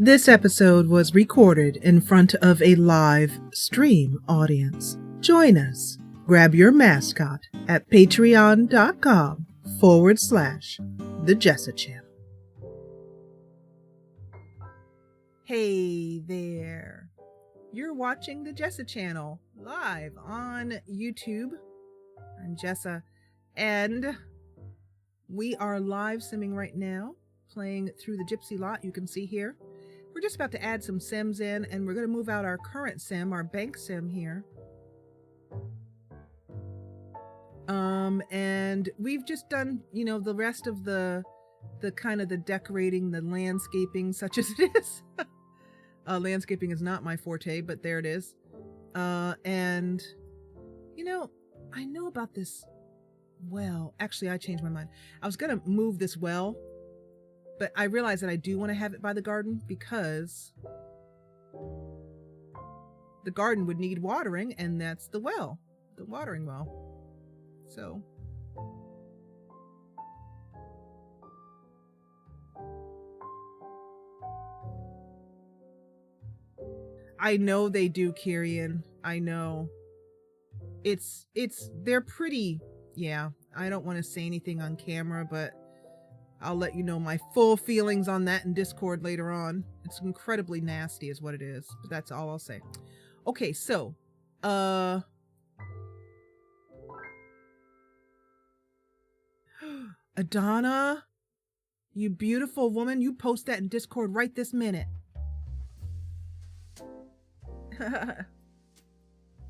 This episode was recorded in front of a live stream audience. Join us. Grab your mascot at patreon.com/the Jessa channel. Hey there. You're watching the Jessa channel live on YouTube. I'm Jessa, and we are live simming right now, playing through the Gypsy lot. You can see here. We're just about to add some Sims in, and we're going to move out our current Sim, our bank Sim here. And we've just done, the rest of the kind of the decorating, the landscaping, such as it is. Landscaping is not my forte, but there it is. And, I know about this well. Actually, I changed my mind. I was going to move this well, but I realized that I do want to have it by the garden because the garden would need watering, and that's the well, the watering well. So I know they do, Kyrian. I know. They're pretty, yeah. I don't want to say anything on camera, but I'll let you know my full feelings on that in Discord later on. It's incredibly nasty is what it is, but that's all I'll say. Okay, so, Adana, you beautiful woman, you post that in Discord right this minute.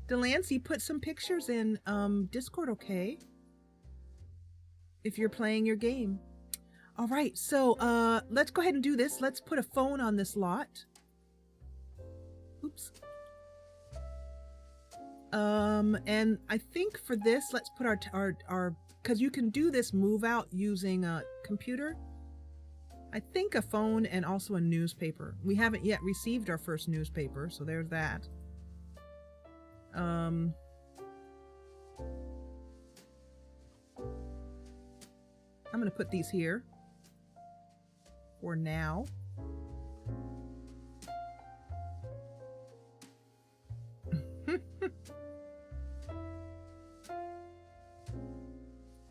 Delancey, put some pictures in Discord, okay? If you're playing your game. All right, so let's go ahead and do this. Let's put a phone on this lot. Oops. And I think for this, let's put our because you can do this move out using a computer. I think a phone and also a newspaper. We haven't yet received our first newspaper, so there's that. I'm gonna put these here for now.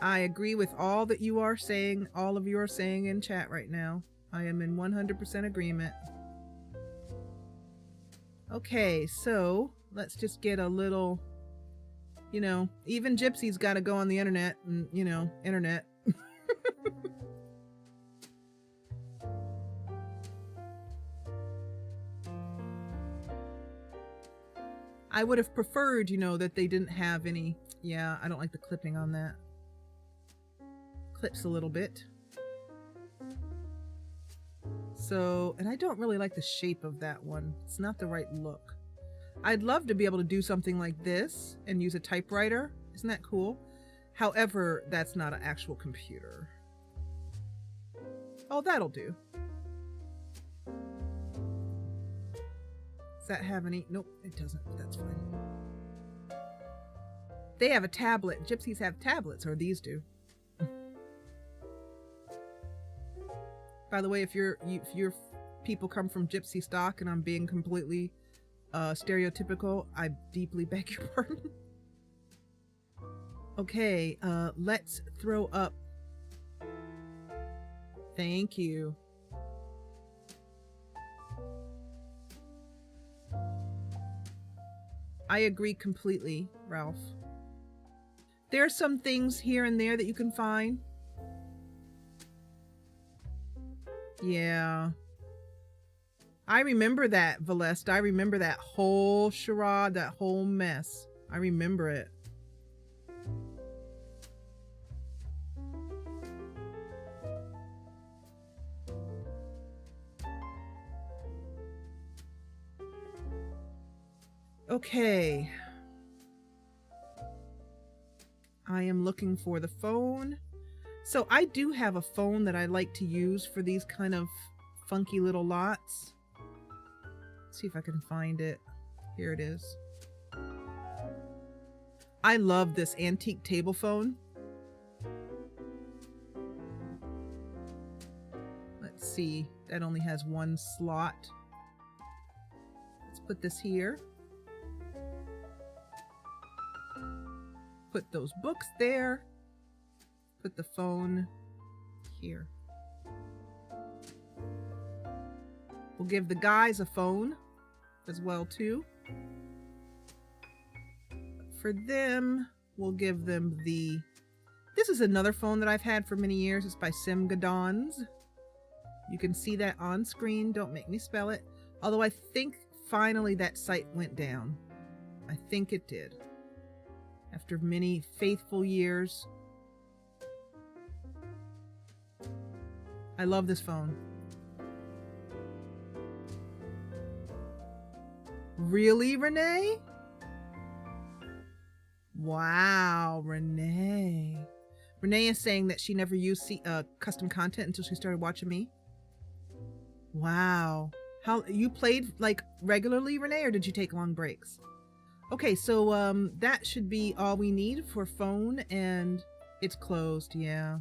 I agree with all that you are saying, all of you are saying in chat right now. I am in 100% agreement. Okay, so let's just get a little, even Gypsy's got to go on the internet and, internet. I would have preferred, that they didn't have any. Yeah, I don't like the clipping on that. Clips a little bit. So, and I don't really like the shape of that one. It's not the right look. I'd love to be able to do something like this and use a typewriter. Isn't that cool? However, that's not an actual computer. Oh, that'll do. Does that have any? Nope, it doesn't. That's fine. They have a tablet. Gypsies have tablets, or these do. By the way, if your people come from Gypsy stock and I'm being completely stereotypical, I deeply beg your pardon. Okay, let's throw up. Thank you. I agree completely, Ralph. There are some things here and there that you can find. Yeah. I remember that, Valest. I remember that whole charade, that whole mess. I remember it. Okay. I am looking for the phone. So I do have a phone that I like to use for these kind of funky little lots. Let's see if I can find it. Here it is. I love this antique table phone. Let's see. That only has one slot. Let's put this here. Put those books there. Put the phone here. We'll give the guys a phone as well too. For them, we'll give them the... This is another phone that I've had for many years. It's by Simgadons. You can see that on screen. Don't make me spell it. Although I think finally that site went down. I think it did. After many faithful years. I love this phone. Really, Renee? Wow, Renee. Renee is saying that she never used custom content until she started watching me. Wow. How you played like regularly, Renee, or did you take long breaks? Okay, so that should be all we need for phone, and it's closed. Yeah.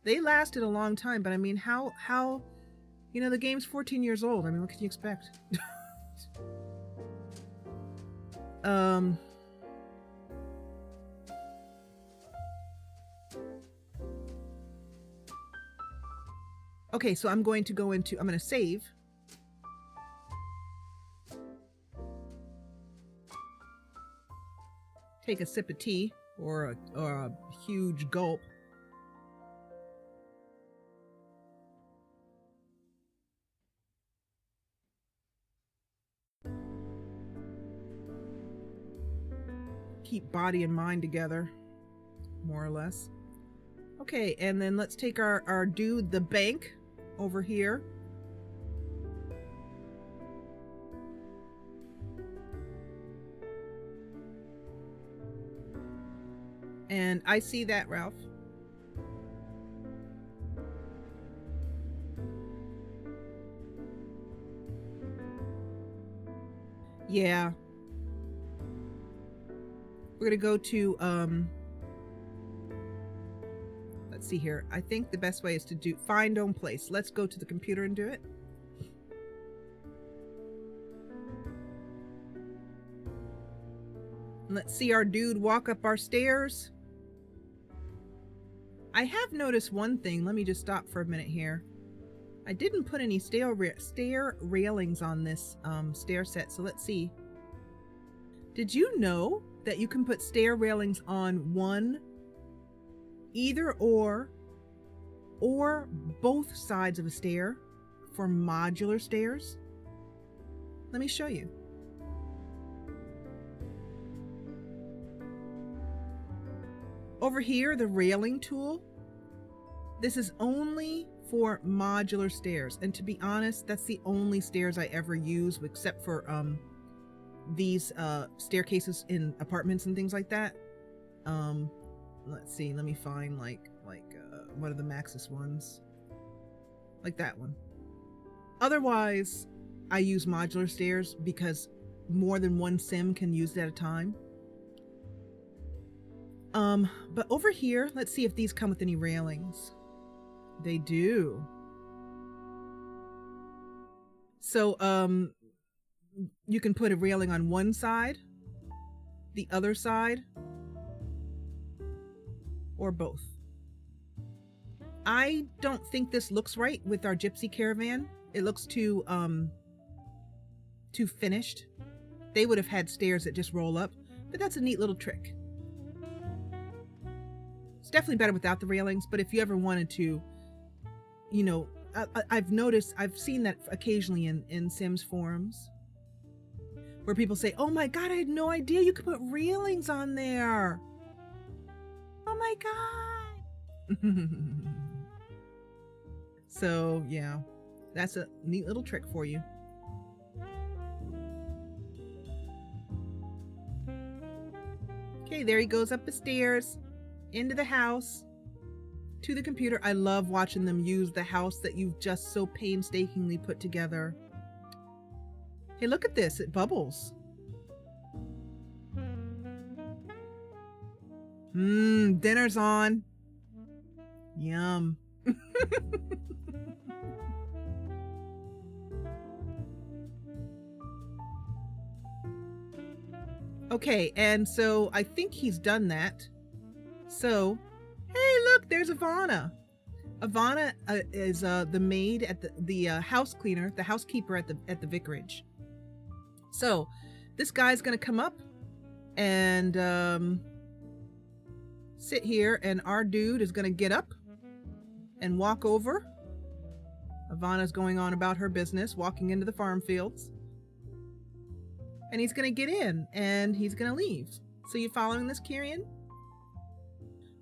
They lasted a long time, but I mean, how you know, the game's 14 years old. I mean, what can you expect? Okay, so I'm going to save. Take a sip of tea or a huge gulp. Keep body and mind together, more or less. Okay, and then let's take our dude, the bank, over here. And I see that, Ralph. Yeah. We're gonna go to, let's see here. I think the best way is to find own place. Let's go to the computer and do it. Let's see our dude walk up our stairs. I have noticed one thing. Let me just stop for a minute here. I didn't put any stair railings on this stair set, so let's see. Did you know that you can put stair railings on either or both sides of a stair for modular stairs? Let me show you. Over here, the railing tool, this is only for modular stairs. And to be honest, that's the only stairs I ever use, except for these staircases in apartments and things like that. Let's see, let me find like what are the Maxis ones? Like that one. Otherwise, I use modular stairs because more than one sim can use it at a time. But over here, let's see if these come with any railings. They do. So, you can put a railing on one side, the other side, or both. I don't think this looks right with our gypsy caravan. It looks too finished. They would have had stairs that just roll up, but that's a neat little trick. It's definitely better without the railings, but if you ever wanted to, you know, I've seen that occasionally in Sims forums where people say, oh my God, I had no idea you could put railings on there. Oh my God. So yeah, that's a neat little trick for you. Okay, there he goes up the stairs, into the house, to the computer. I love watching them use the house that you've just so painstakingly put together. Hey, look at this, it bubbles. Dinner's on. Yum. Okay, and so I think he's done that. So, hey, look, there's Ivana. Ivana is the maid at the house cleaner, the housekeeper at the vicarage. So, this guy's gonna come up and sit here, and our dude is gonna get up and walk over. Ivana's going on about her business, walking into the farm fields. And he's gonna get in, and he's gonna leave. So you following this, Kyrian?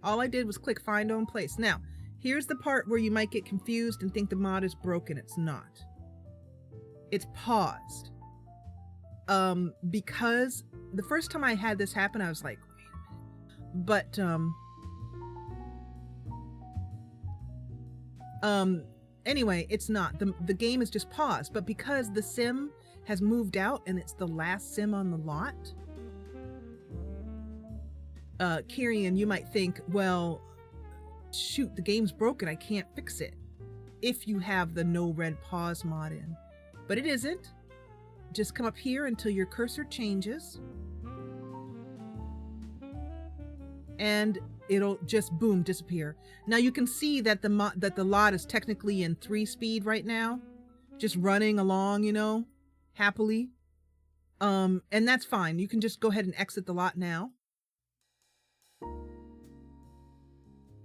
All I did was click find own place. Now, here's the part where you might get confused and think the mod is broken. It's not. It's paused. Because the first time I had this happen, I was like, wait a minute. But, anyway, it's not. The game is just paused. But because the sim has moved out and it's the last sim on the lot, Kyrian, you might think, well, shoot, the game's broken. I can't fix it. If you have the no red pause mod in. But it isn't. Just come up here until your cursor changes. And it'll just, boom, disappear. Now you can see that the lot is technically in 3-speed right now. Just running along, you know, happily. And that's fine. You can just go ahead and exit the lot now.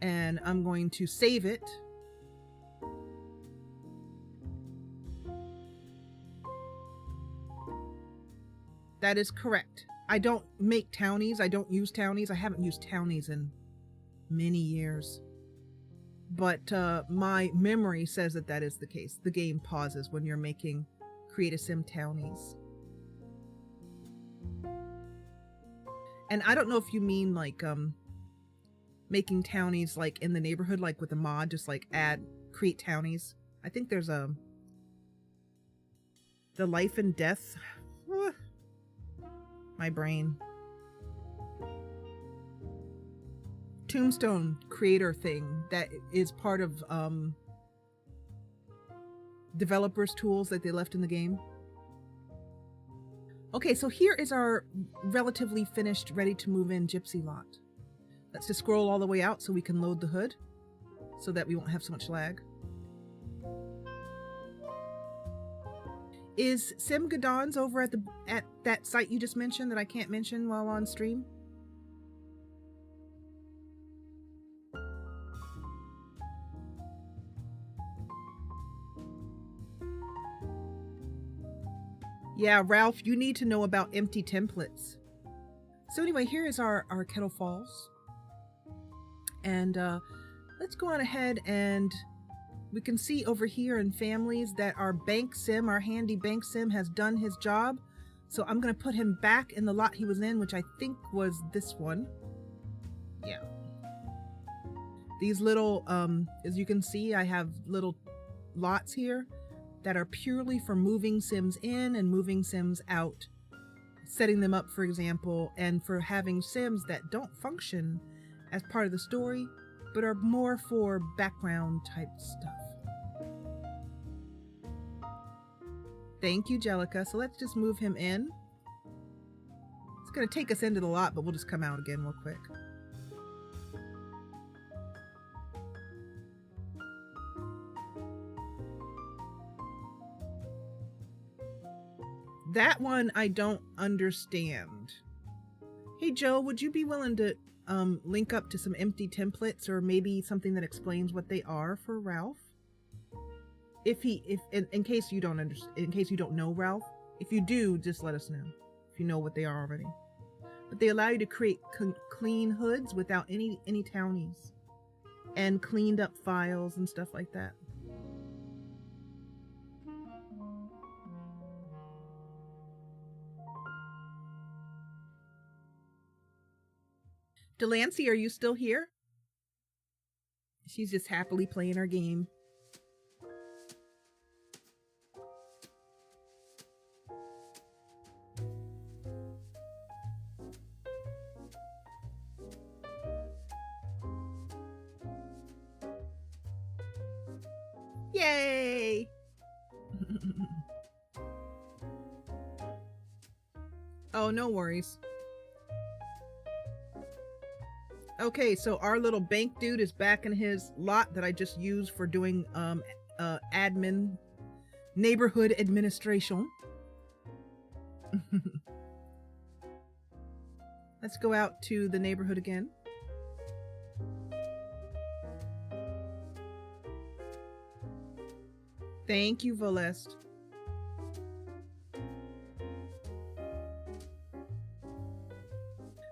And I'm going to save it. That is correct. I don't make townies. I don't use townies. I haven't used townies in many years. But my memory says that that is the case. The game pauses when you're making Create a Sim townies. And I don't know if you mean like making townies like in the neighborhood, like with a mod, just like create townies. I think there's the life and death. My brain. Tombstone creator thing that is part of developers tools that they left in the game. Okay, so here is our relatively finished, ready to move in gypsy lot. Let's just scroll all the way out so we can load the hood so that we won't have so much lag. Is Sim Gadon's over at that site you just mentioned that I can't mention while on stream? Yeah, Ralph, you need to know about empty templates. So anyway, here is our Kettle Falls. And let's go on ahead, and we can see over here in families that our bank sim, our handy bank sim, has done his job. So I'm going to put him back in the lot he was in, which I think was this one. Yeah. These little, as you can see, I have little lots here that are purely for moving sims in and moving sims out. Setting them up, for example, and for having sims that don't function as part of the story, but are more for background type stuff. Thank you, Jellica. So let's just move him in. It's going to take us into the lot, but we'll just come out again real quick. That one I don't understand. Hey Joe, would you be willing to link up to some empty templates, or maybe something that explains what they are for Ralph? In case you don't understand, in case you don't know Ralph, if you do, just let us know if you know what they are already. But they allow you to create clean hoods without any townies, and cleaned up files and stuff like that. Delancey, are you still here? She's just happily playing her game. Yay! Oh, no worries. Okay, so our little bank dude is back in his lot that I just used for doing admin, neighborhood administration. Let's go out to the neighborhood again. Thank you, Volest.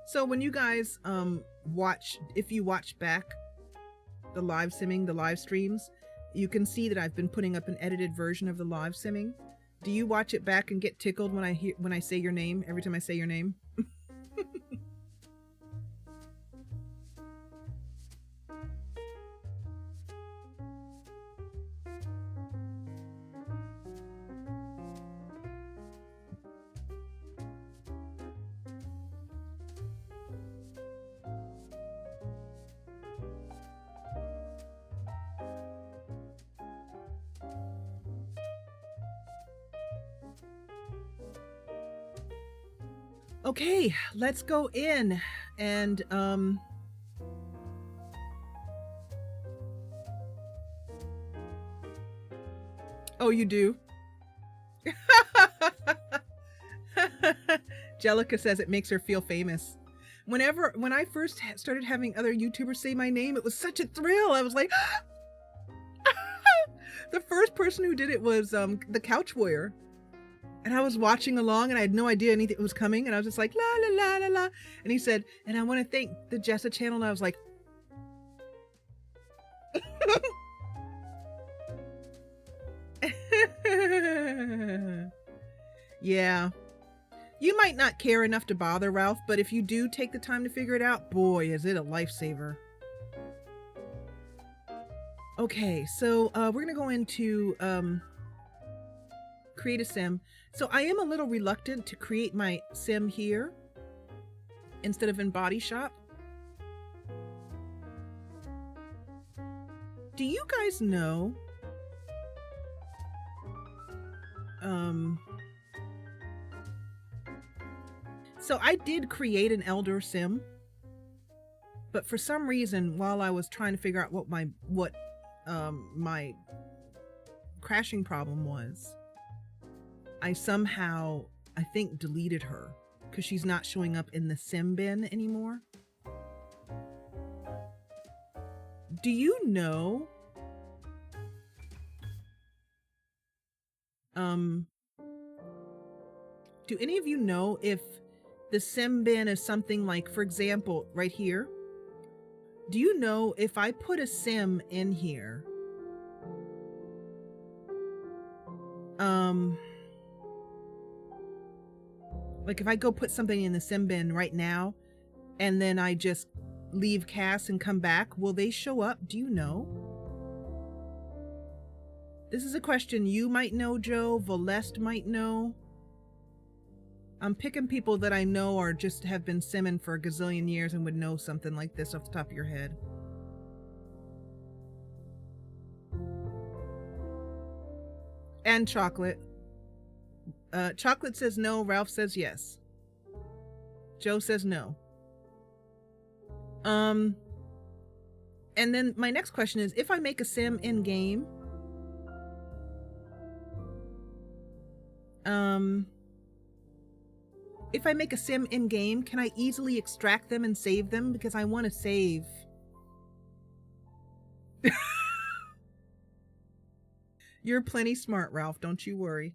So when you guys if you watch back the live simming, the live streams, you can see that I've been putting up an edited version of the live simming. Do you watch it back and get tickled when I say your name every time I say your name? Okay, let's go in and oh, you do? Jellica says it makes her feel famous. When I first started having other YouTubers say my name, it was such a thrill. I was like, the first person who did it was the Couch Warrior. And I was watching along and I had no idea anything was coming. And I was just like, la, la, la, la, la. And he said, and I want to thank the Jessa channel. And I was like, yeah. You might not care enough to bother, Ralph, but if you do take the time to figure it out, boy, is it a lifesaver. Okay, so we're going to go into create a sim. So I am a little reluctant to create my sim here instead of in Body Shop. Do you guys know so I did create an elder sim, but for some reason while I was trying to figure out what my crashing problem was, I somehow, I think, deleted her because she's not showing up in the sim bin anymore. Do you know do any of you know if the sim bin is something like, for example, right here? Do you know if I put a sim in here, like if I go put something in the sim bin right now and then I just leave cast and come back, will they show up? Do you know? This is a question you might know, Joe. Volest might know. I'm picking people that I know or just have been simming for a gazillion years and would know something like this off the top of your head. And Chocolate. Chocolate says no. Ralph says yes. Joe says no. And then my next question is, if I make a sim in game, if I make a sim in game, can I easily extract them and save them? Because I want to save. You're plenty smart, Ralph. Don't you worry.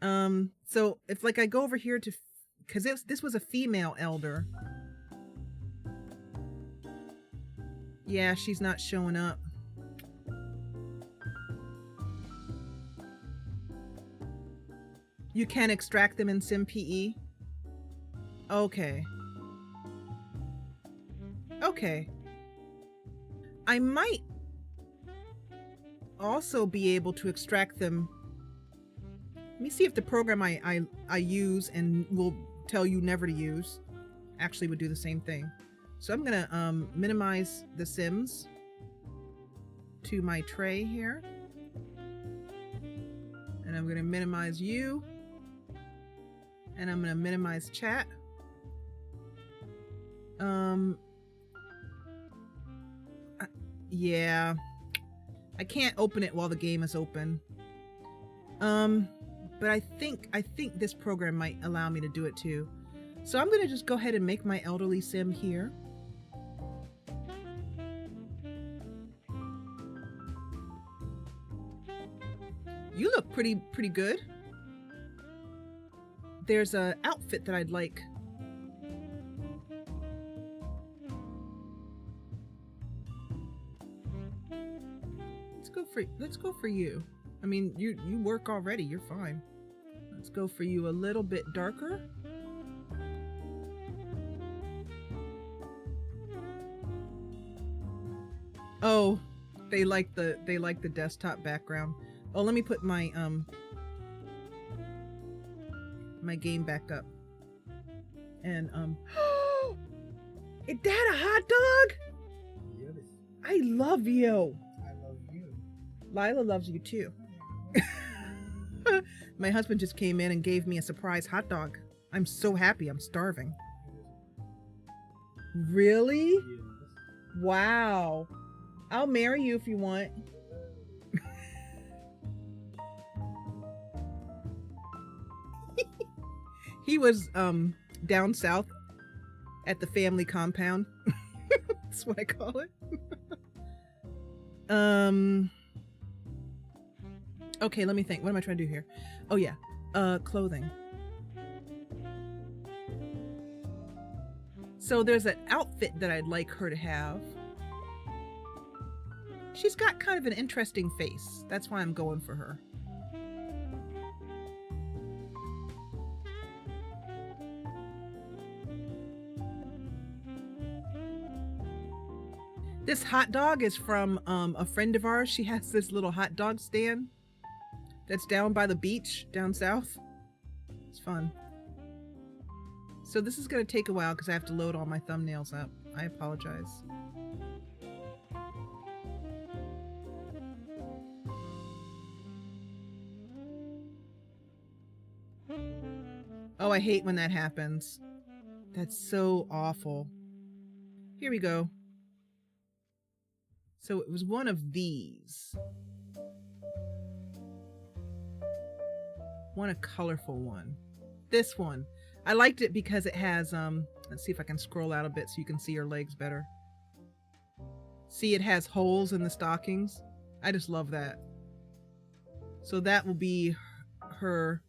So if like I go over here to, because this was a female elder. Yeah, she's not showing up. You can extract them in SimPE? Okay. Okay. I might also be able to extract them. Let me see if the program I use and will tell you never to use actually would do the same thing. So I'm gonna minimize the Sims to my tray here. And I'm gonna minimize you. And I'm gonna minimize chat. Yeah. I can't open it while the game is open. But I think this program might allow me to do it too. So I'm going to just go ahead and make my elderly sim here. You look pretty good. There's an outfit that I'd like. Let's go for you. I mean, you work already. You're fine. Let's go for you a little bit darker. Oh, they like the desktop background. Oh, let me put my my game back up. And is that a hot dog? Yes. I love you. I love you. Lila loves you too. My husband just came in and gave me a surprise hot dog. I'm so happy. I'm starving. Really? Yes. Wow. I'll marry you if you want. He was down south at the family compound. That's what I call it. Okay, let me think. What am I trying to do here? Oh yeah, clothing. So there's an outfit that I'd like her to have. She's got kind of an interesting face. That's why I'm going for her. This hot dog is from a friend of ours. She has this little hot dog stand that's down by the beach down south. It's fun. So this is going to take a while because I have to load all my thumbnails up. I apologize. Oh, I hate when that happens. That's so awful. Here we go. So it was one of these. Want a colorful one. This one. I liked it because it has, let's see if I can scroll out a bit so you can see her legs better. See, it has holes in the stockings. I just love that. So that will be her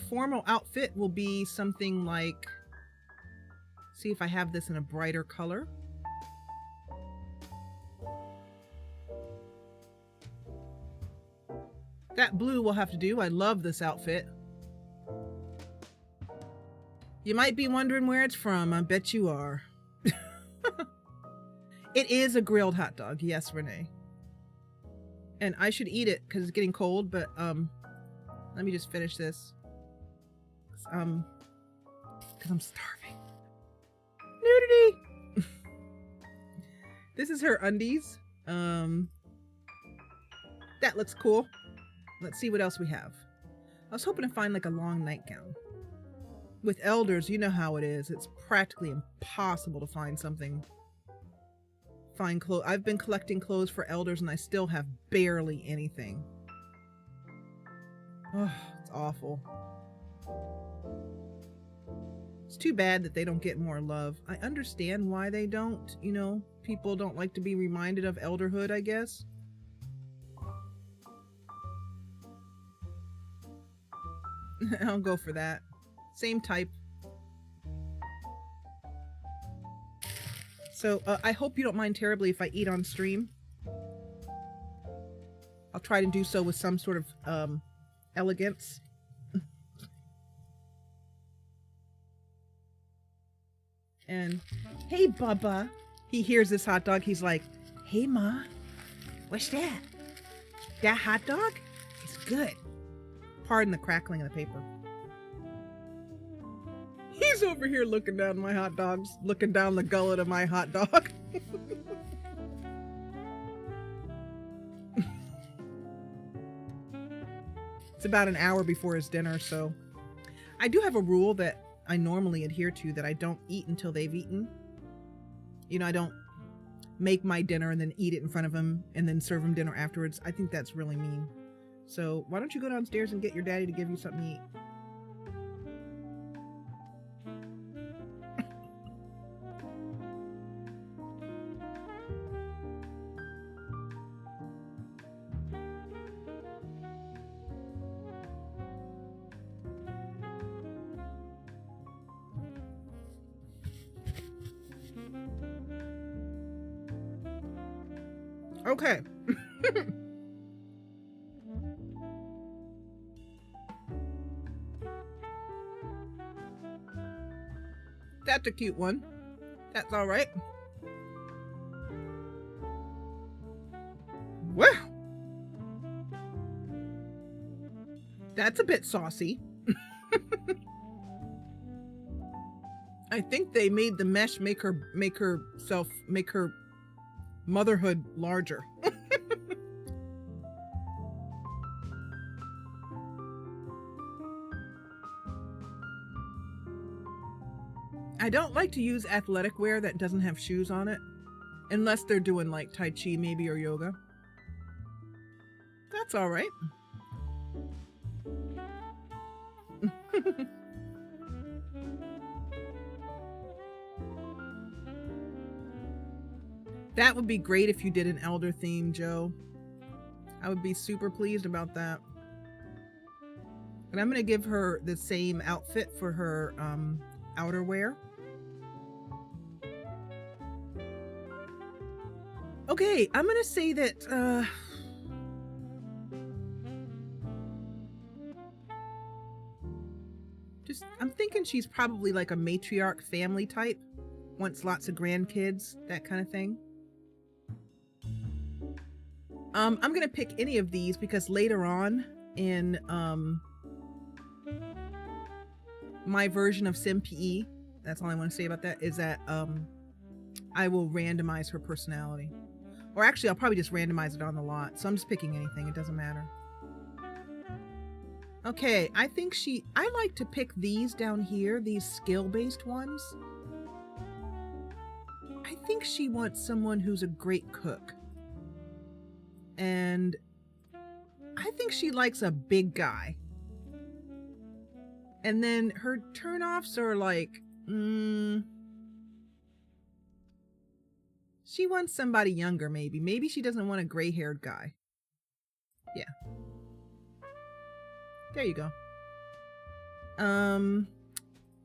formal outfit will be something like, see if I have this in a brighter color. That blue will have to do. I love this outfit. You might be wondering where it's from. I bet you are. It is a grilled hot dog. Yes, Renee. And I should eat it because it's getting cold, but let me just finish this. Because I'm starving. Nudity! This is her undies. That looks cool. Let's see what else we have. I was hoping to find like a long nightgown. With elders, you know how it is. It's practically impossible to find something. Find clothes. I've been collecting clothes for elders and I still have barely anything. Oh, it's awful. It's too bad that they don't get more love. I understand why they don't. You know, people don't like to be reminded of elderhood, I guess. I'll go for that. Same type. So I hope you don't mind terribly if I eat on stream. I'll try to do so with some sort of elegance. And hey, Bubba. He hears this hot dog. He's like, hey, Ma. What's that? That hot dog? It's good. Pardon the crackling of the paper. He's over here looking down my hot dogs, looking down the gullet of my hot dog. It's about an hour before his dinner, so I do have a rule that I normally adhere to, that I don't eat until they've eaten. You know, I don't make my dinner and then eat it in front of him and then serve him dinner afterwards. I think that's really mean. So why don't you go downstairs and get your daddy to give you something to eat? Okay. That's a cute one. That's all right. Well, that's a bit saucy. I think they made the mesh make her motherhood larger. I don't like to use athletic wear that doesn't have shoes on it, unless they're doing like Tai Chi maybe or yoga. That's all right. That would be great if you did an elder theme, Joe. I would be super pleased about that. And I'm going to give her the same outfit for her outerwear. Okay, I'm going to say that I'm thinking she's probably like a matriarch family type. Wants lots of grandkids, that kind of thing. I'm going to pick any of these because later on in my version of SimPE, that's all I want to say about that, is that I will randomize her personality. Or actually, I'll probably just randomize it on the lot. So I'm just picking anything. It doesn't matter. Okay, I like to pick these down here, these skill-based ones. I think she wants someone who's a great cook. And I think she likes a big guy. And then her turn-offs are like, she wants somebody younger, maybe. Maybe she doesn't want a gray-haired guy. Yeah. There you go.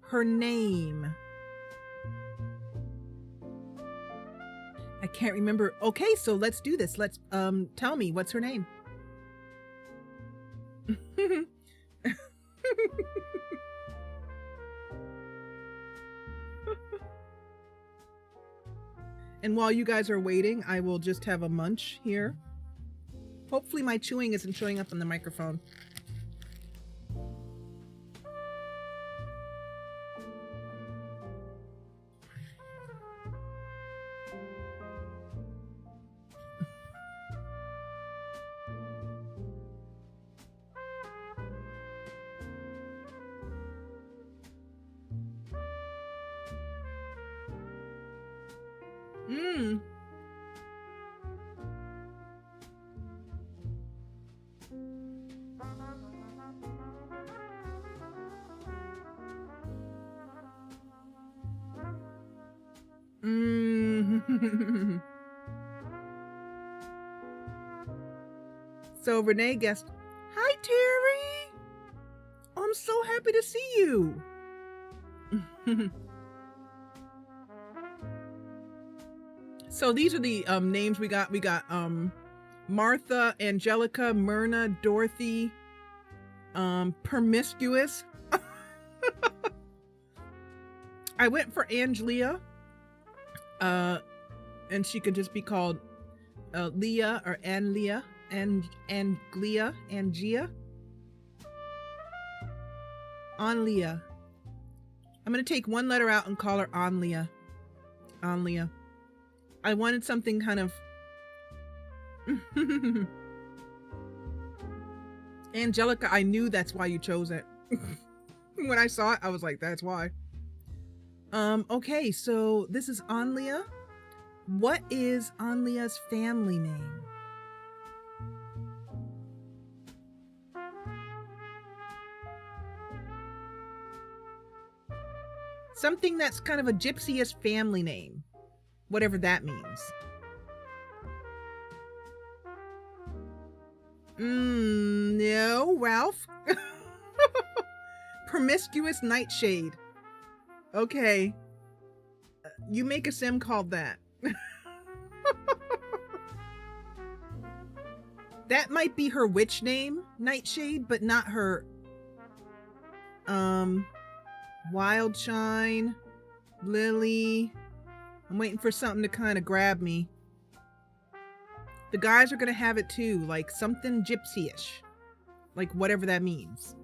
Her name. I can't remember. Okay, so let's do this. Let's tell me, what's her name? And while you guys are waiting, I will just have a munch here. Hopefully my chewing isn't showing up on the microphone. So Renee guessed, "Hi Terry! I'm so happy to see you." So these are the names we got. We got Martha, Angelica, Myrna, Dorothy, Promiscuous. I went for Anglia. And she could just be called Leah or Anlia, Anglia, Angia. Anlia. I'm going to take one letter out and call her Anlia. Anlia. I wanted something kind of... Angelica, I knew that's why you chose it. When I saw it, I was like, that's why. Okay, so this is Anlia. What is Anlia's family name? Something that's kind of a gypsy-ish family name. Whatever that means. No, Ralph. Promiscuous Nightshade. Okay. You make a sim called that. That might be her witch name, Nightshade, but not her. Wildshine, Lily. I'm waiting for something to kind of grab me. The guys are gonna have it too, like something gypsy-ish. Like whatever that means.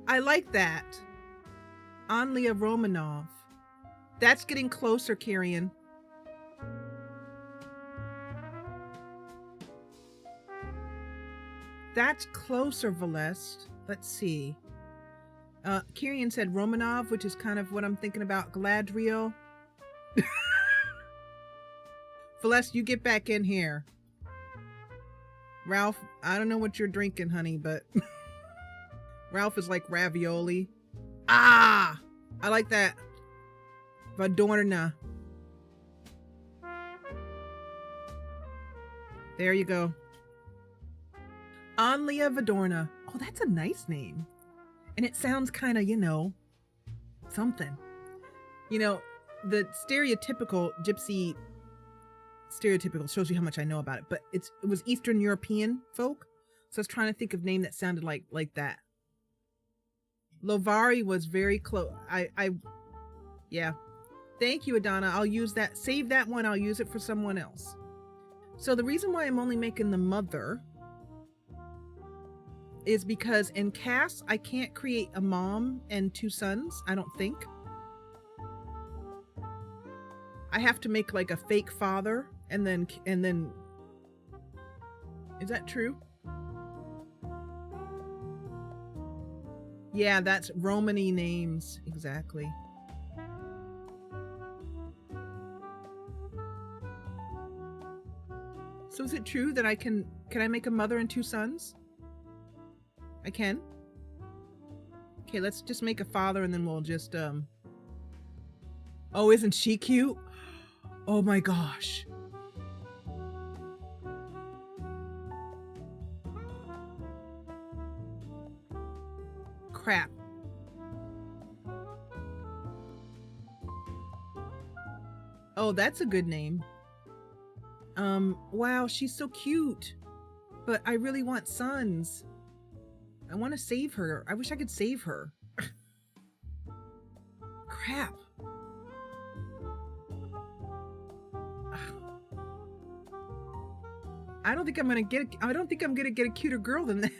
I like that. Anlia Romanov. That's getting closer, Kyrian. That's closer, Valest. Let's see. Kyrian said Romanov, which is kind of what I'm thinking about. Galadriel. Valest, you get back in here. Ralph, I don't know what you're drinking, honey, but... Ralph is like ravioli. Ah! I like that. Vadorna. There you go. Anlia Vadorna. Oh, that's a nice name. And it sounds kind of, you know, something. You know, the stereotypical gypsy... Stereotypical shows you how much I know about it. But it was Eastern European folk. So I was trying to think of a name that sounded like that. Lovari was very close. Yeah. Thank you, Adana. I'll use that. Save that one. I'll use it for someone else. So the reason why I'm only making the mother is because in Cass, I can't create a mom and 2 sons, I don't think. I have to make like a fake father and then is that true? Yeah, that's Romany names. Exactly. So is it true that can I make a mother and 2 sons? I can? Okay, let's just make a father and then we'll just, Oh, isn't she cute? Oh my gosh. Crap. Oh, that's a good name. Wow, she's so cute. But I really want sons. I want to save her. I wish I could save her. Crap. I don't think I'm gonna get a cuter girl than that.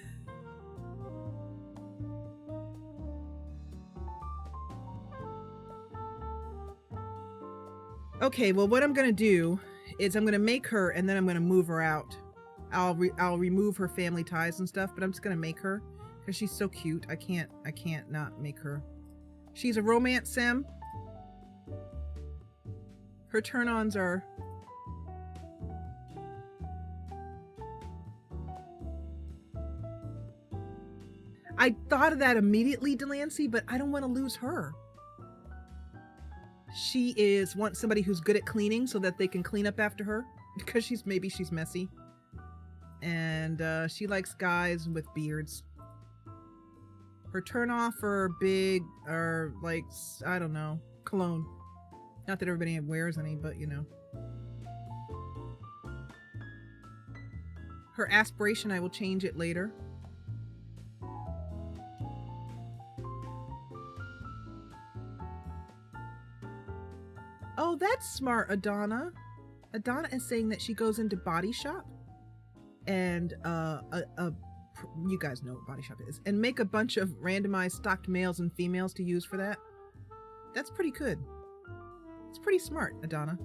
Okay, well, what I'm gonna do is I'm gonna make her and then I'm gonna move her out. I'll remove her family ties and stuff, but I'm just gonna make her because she's so cute. I can't not make her. She's a romance sim. Her turn-ons are... I thought of that immediately, Delancey, but I don't want to lose her. She wants somebody who's good at cleaning so that they can clean up after her because she's messy. And she likes guys with beards. Her turn-off are big, or like, I don't know, cologne. Not that everybody wears any, but you know. Her aspiration, I will change it later. Oh, that's smart, Adana. Adana is saying that she goes into Body Shop. and you guys know what Body Shop is, and make a bunch of randomized stocked males and females to use for that. That's pretty good. It's pretty smart, Adana.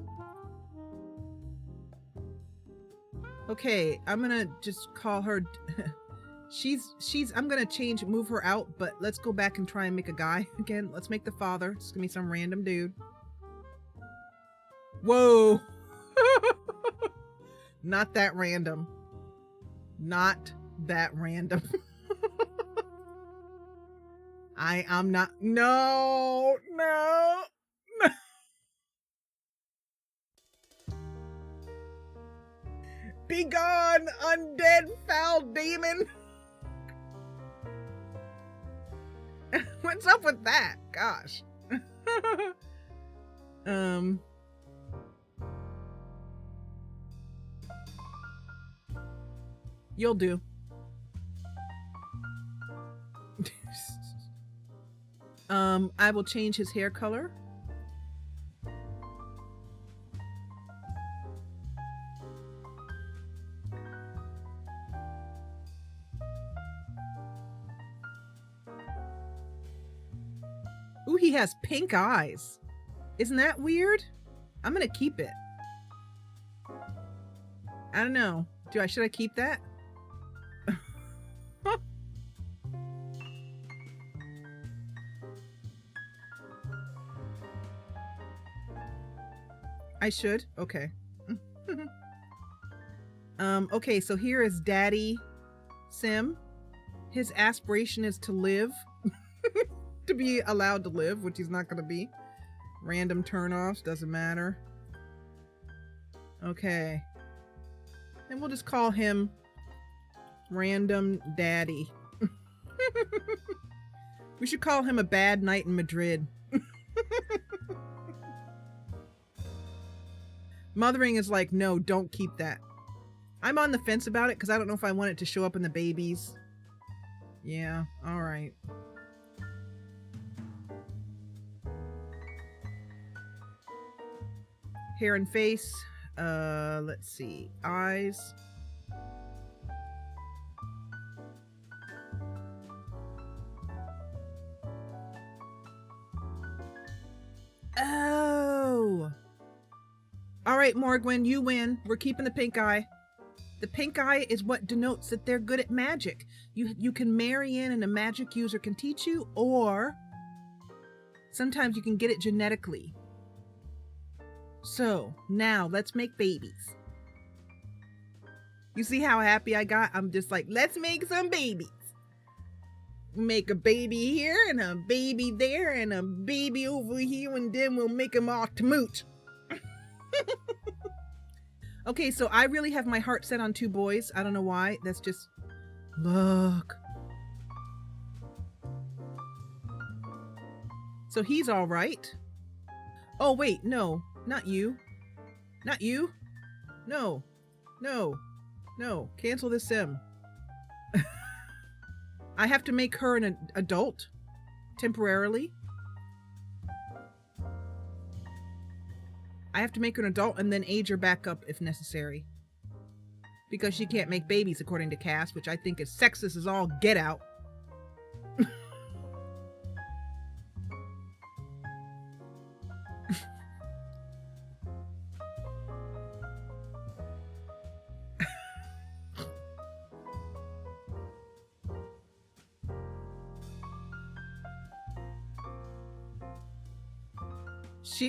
Okay, I'm gonna just call her. I'm gonna move her out, but let's go back and try and make a guy again. Let's make the father. It's gonna be some random dude. Whoa. Not that random. Not that random. I'm not. No. Be gone, undead foul demon. What's up with that? Gosh. You'll do. I will change his hair color. Ooh, he has pink eyes. Isn't that weird? I'm gonna keep it. I don't know. Should I keep that? I should? Okay. Okay, so here is Daddy Sim. His aspiration is to live. To be allowed to live, which he's not going to be. Random turnoffs, doesn't matter. Okay. And we'll just call him Random Daddy. We should call him A Bad Night in Madrid. Mothering is like, no, don't keep that. I'm on the fence about it because I don't know if I want it to show up in the babies. Yeah, alright. Hair and face. Let's see. Eyes. Oh! Alright, Morgwin, you win. We're keeping the pink eye. The pink eye is what denotes that they're good at magic. You can marry in and a magic user can teach you, or sometimes you can get it genetically. So, now let's make babies. You see how happy I got? I'm just like, let's make some babies. Make a baby here and a baby there and a baby over here, and then we'll make them all to mooch. Okay, so I really have my heart set on 2 boys. I don't know why. That's just... Look. So he's all right. Oh, wait, no. Not you. Not you. No. No. No. Cancel this sim. I have to make her an adult. Temporarily. I have to make her an adult and then age her back up if necessary. Because she can't make babies according to Cass, which I think is sexist as all get out.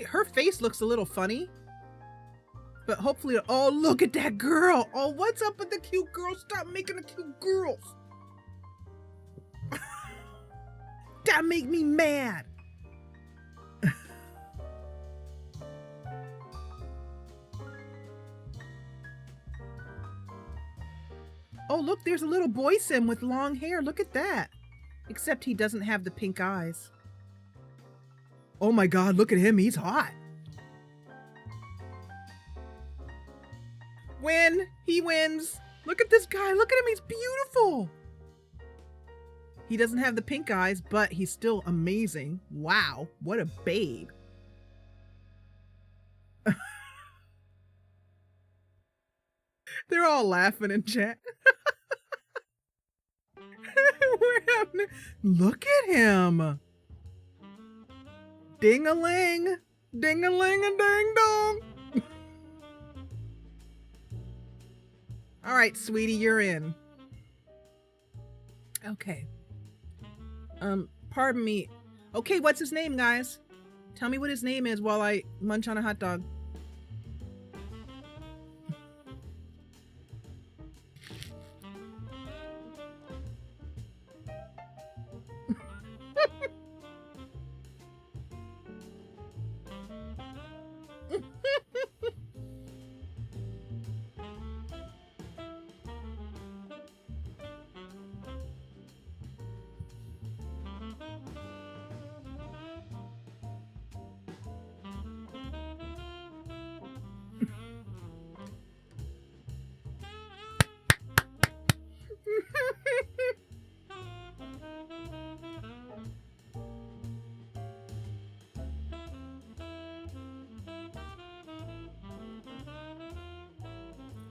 Her face looks a little funny, but hopefully, oh, look at that girl. Oh, what's up with the cute girls? Stop making the cute girls. That make me mad. Oh, look, there's a little boy sim with long hair. Look at that. Except he doesn't have the pink eyes. Oh my God, look at him. He's hot. Win. He wins. Look at this guy. Look at him. He's beautiful. He doesn't have the pink eyes, but he's still amazing. Wow. What a babe. They're all laughing in chat. We're having look at him. Ding-a-ling. Ding-a-ling and ding-dong. All right, sweetie, you're in. Okay. Pardon me. Okay, what's his name, guys? Tell me what his name is while I munch on a hot dog.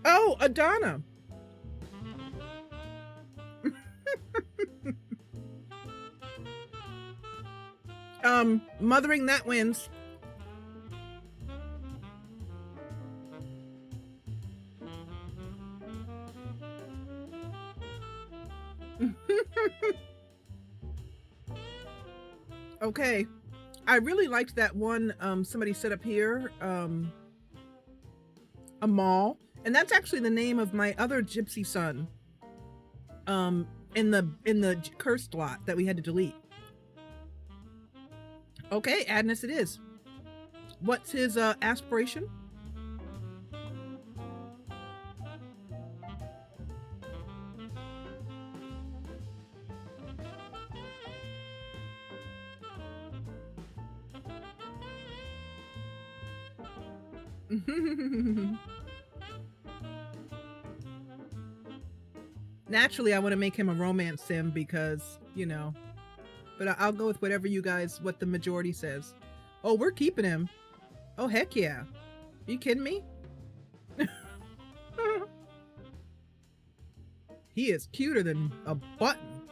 Oh, Adana. Mothering that wins. Okay. I really liked that one somebody set up here, a mall. And that's actually the name of my other gypsy son. In the cursed lot that we had to delete. Okay, Adness it is. What's his aspiration? Naturally, I want to make him a romance sim because, you know, but I'll go with whatever you guys, what the majority says. Oh, we're keeping him. Oh, heck yeah. Are you kidding me? He is cuter than a button.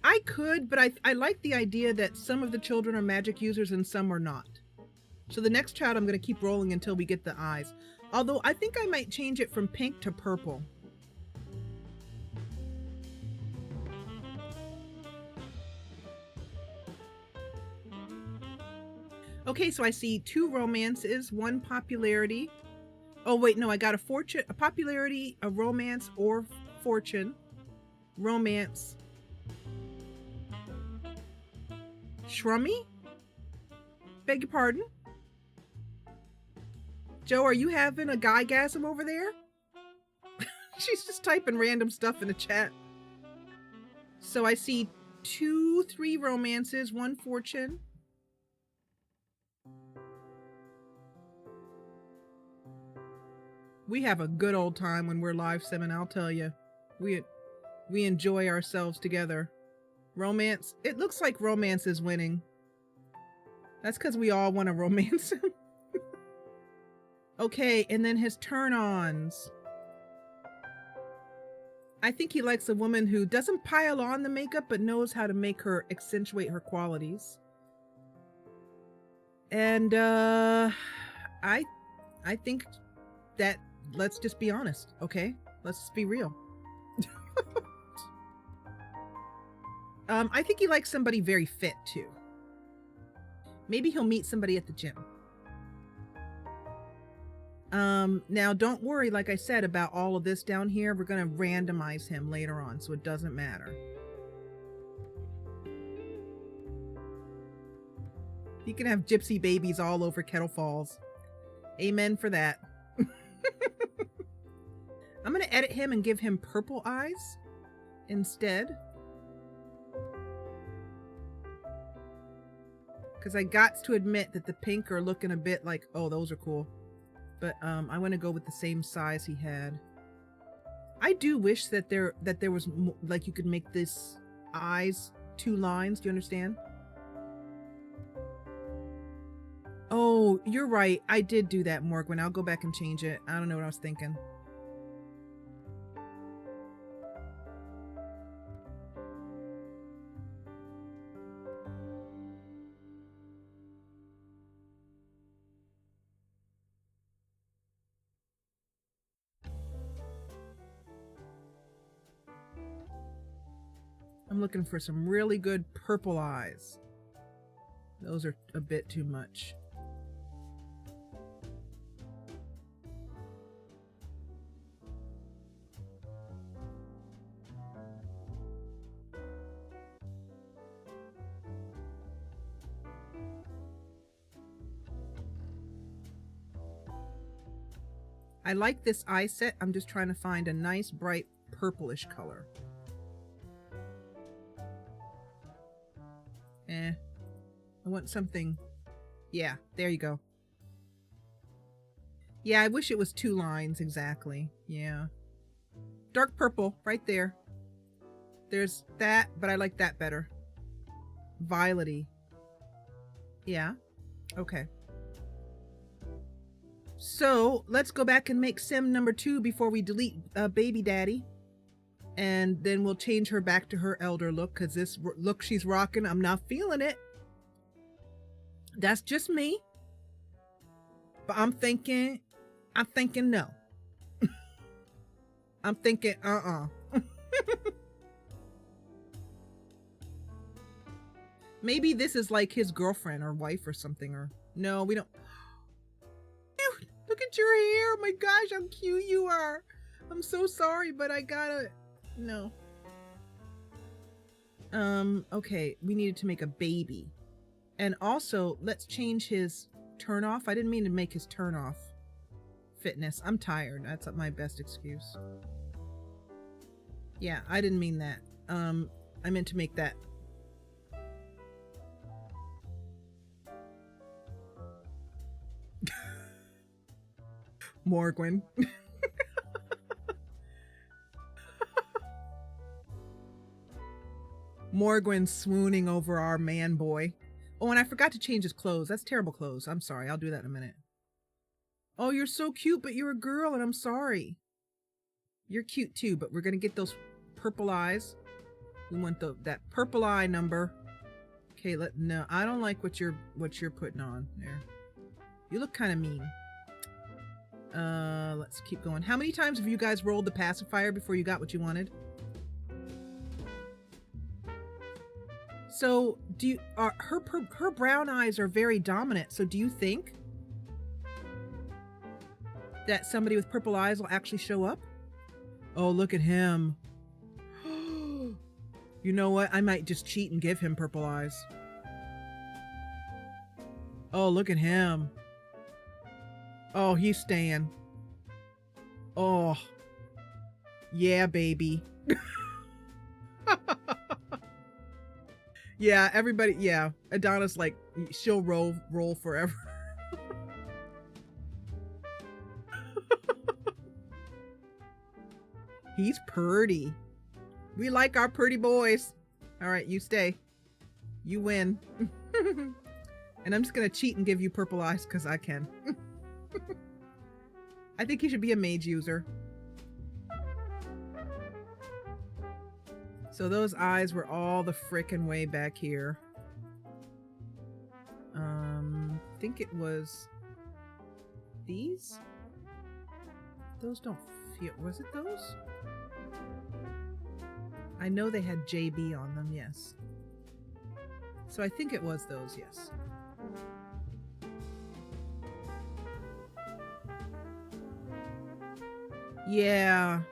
I could, but I like the idea that some of the children are magic users and some are not. So the next child I'm going to keep rolling until we get the eyes. Although I think I might change it from pink to purple. Okay, so I see 2 romances, 1 popularity. Oh wait, no, I got a fortune, a popularity, a romance, or fortune. Romance. Shrummy? Beg your pardon? Joe, are you having a guygasm over there? She's just typing random stuff in the chat. So I see 2, 3 romances, 1 fortune. We have a good old time when we're live simming, I'll tell you. We enjoy ourselves together. Romance. It looks like romance is winning. That's because we all want to romance him. Okay, and then his turn-ons. I think he likes a woman who doesn't pile on the makeup but knows how to make her accentuate her qualities. And I think that, let's just be honest, okay? Let's just be real. I think he likes somebody very fit too. Maybe he'll meet somebody at the gym. Now don't worry, like I said, about all of this down here. We're going to randomize him later on, so it doesn't matter. He can have gypsy babies all over Kettle Falls. Amen for that. I'm going to edit him and give him purple eyes instead. Because I got to admit that the pink are looking a bit like, oh, those are cool. But I want to go with the same size he had. I do wish that there was like you could make this eyes 2 lines. Do you understand? Oh, Oh, you're right. I did do that, Morgwin. I'll go back and change it. I don't know what I was thinking. I'm looking for some really good purple eyes. Those are a bit too much. I like this eye set. I'm just trying to find a nice bright purplish color. I want something. Yeah, there you go. Yeah, I wish it was 2 lines exactly. Yeah. Dark purple right there. There's that, but I like that better. Violety. Yeah. Okay. So let's go back and make Sim number 2 before we delete baby daddy. And then we'll change her back to her elder look, because this look she's rocking, I'm not feeling it. That's just me. But I'm thinking no. I'm thinking, Maybe this is like his girlfriend or wife or something, or no, we don't. Look at your hair. Oh my gosh, how cute you are. I'm so sorry, but I gotta, no. Okay, we needed to make a baby. And also, let's change his turn off. I didn't mean to make his turn off fitness. I'm tired. That's my best excuse. Yeah, I didn't mean that. I meant to make that. Morgwin. Morgwin swooning over our man boy. Oh, and I forgot to change his clothes. That's terrible clothes. I'm sorry. I'll do that in a minute. Oh, you're so cute, but you're a girl, and I'm sorry. You're cute too, but we're gonna get those purple eyes. We want that purple eye number. Okay, no, I don't like what you're putting on there. You look kind of mean. Let's keep going. How many times have you guys rolled the pacifier before you got what you wanted? So, her brown eyes are very dominant. So, do you think that somebody with purple eyes will actually show up? Oh, look at him. You know what? I might just cheat and give him purple eyes. Oh, look at him. Oh, he's staying. Oh. Yeah, baby. Yeah, everybody, yeah. Adonis, like, she'll roll forever. He's pretty. We like our pretty boys. All right, you stay. You win. And I'm just gonna cheat and give you purple eyes because I can. I think he should be a mage user. So those eyes were all the frickin' way back here. I think it was these? Those don't feel, was it those? I know they had JB on them, yes. So I think it was those, yes. Yeah.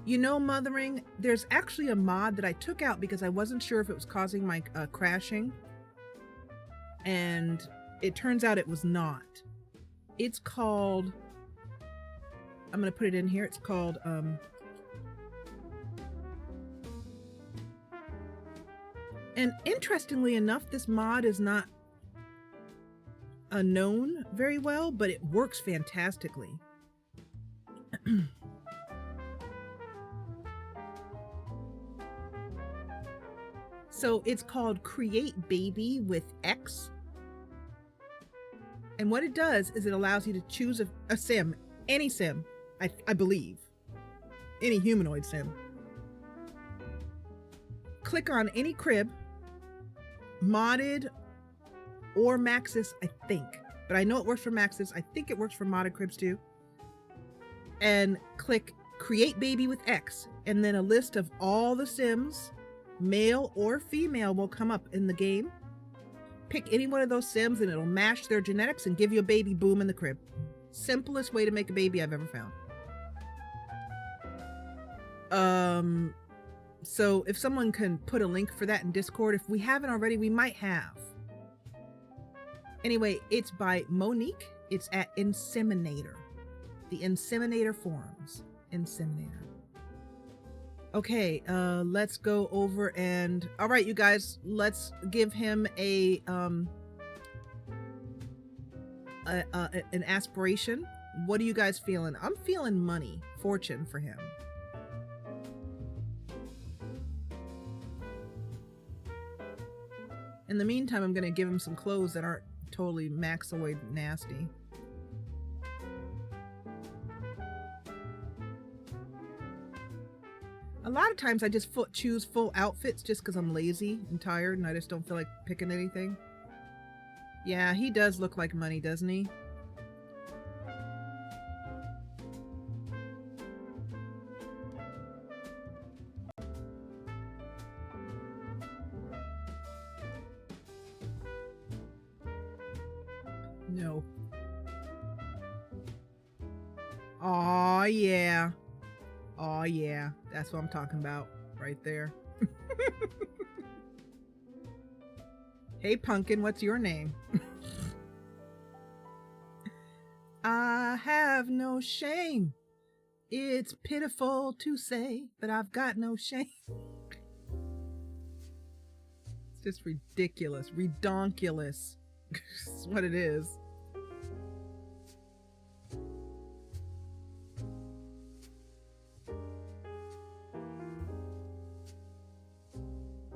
You know, Mothering, there's actually a mod that I took out because I wasn't sure if it was causing my crashing. And it turns out it was not. It's called, I'm going to put it in here. It's called, and interestingly enough, this mod is not known very well, but it works fantastically. So it's called Create Baby with X. And what it does is it allows you to choose a sim, any sim, I believe, any humanoid sim. Click on any crib, modded or Maxis, I think. But I know it works for Maxis. I think it works for modded cribs too. And click Create Baby with X. And then a list of all the sims, male or female, will come up in the game. Pick any one of those sims and it'll match their genetics and give you a baby boom in the crib. Simplest way to make a baby I've ever found. So if someone can put a link for that in Discord, if we haven't already, we might have. Anyway, it's by Monique. It's at Inseminator. The Inseminator forums. Inseminator. Okay, let's go over and... All right, you guys, let's give him an aspiration. What are you guys feeling? I'm feeling money, fortune for him. In the meantime, I'm going to give him some clothes that aren't totally maxoid nasty. A lot of times I just choose full outfits just because I'm lazy and tired and I just don't feel like picking anything. Yeah, he does look like money, doesn't he? No. Aw, yeah. Aw, yeah. That's what I'm talking about right there. Hey, Pumpkin, what's your name? I have no shame. It's pitiful to say, but I've got no shame. It's just ridiculous. Redonkulous. That's what it is.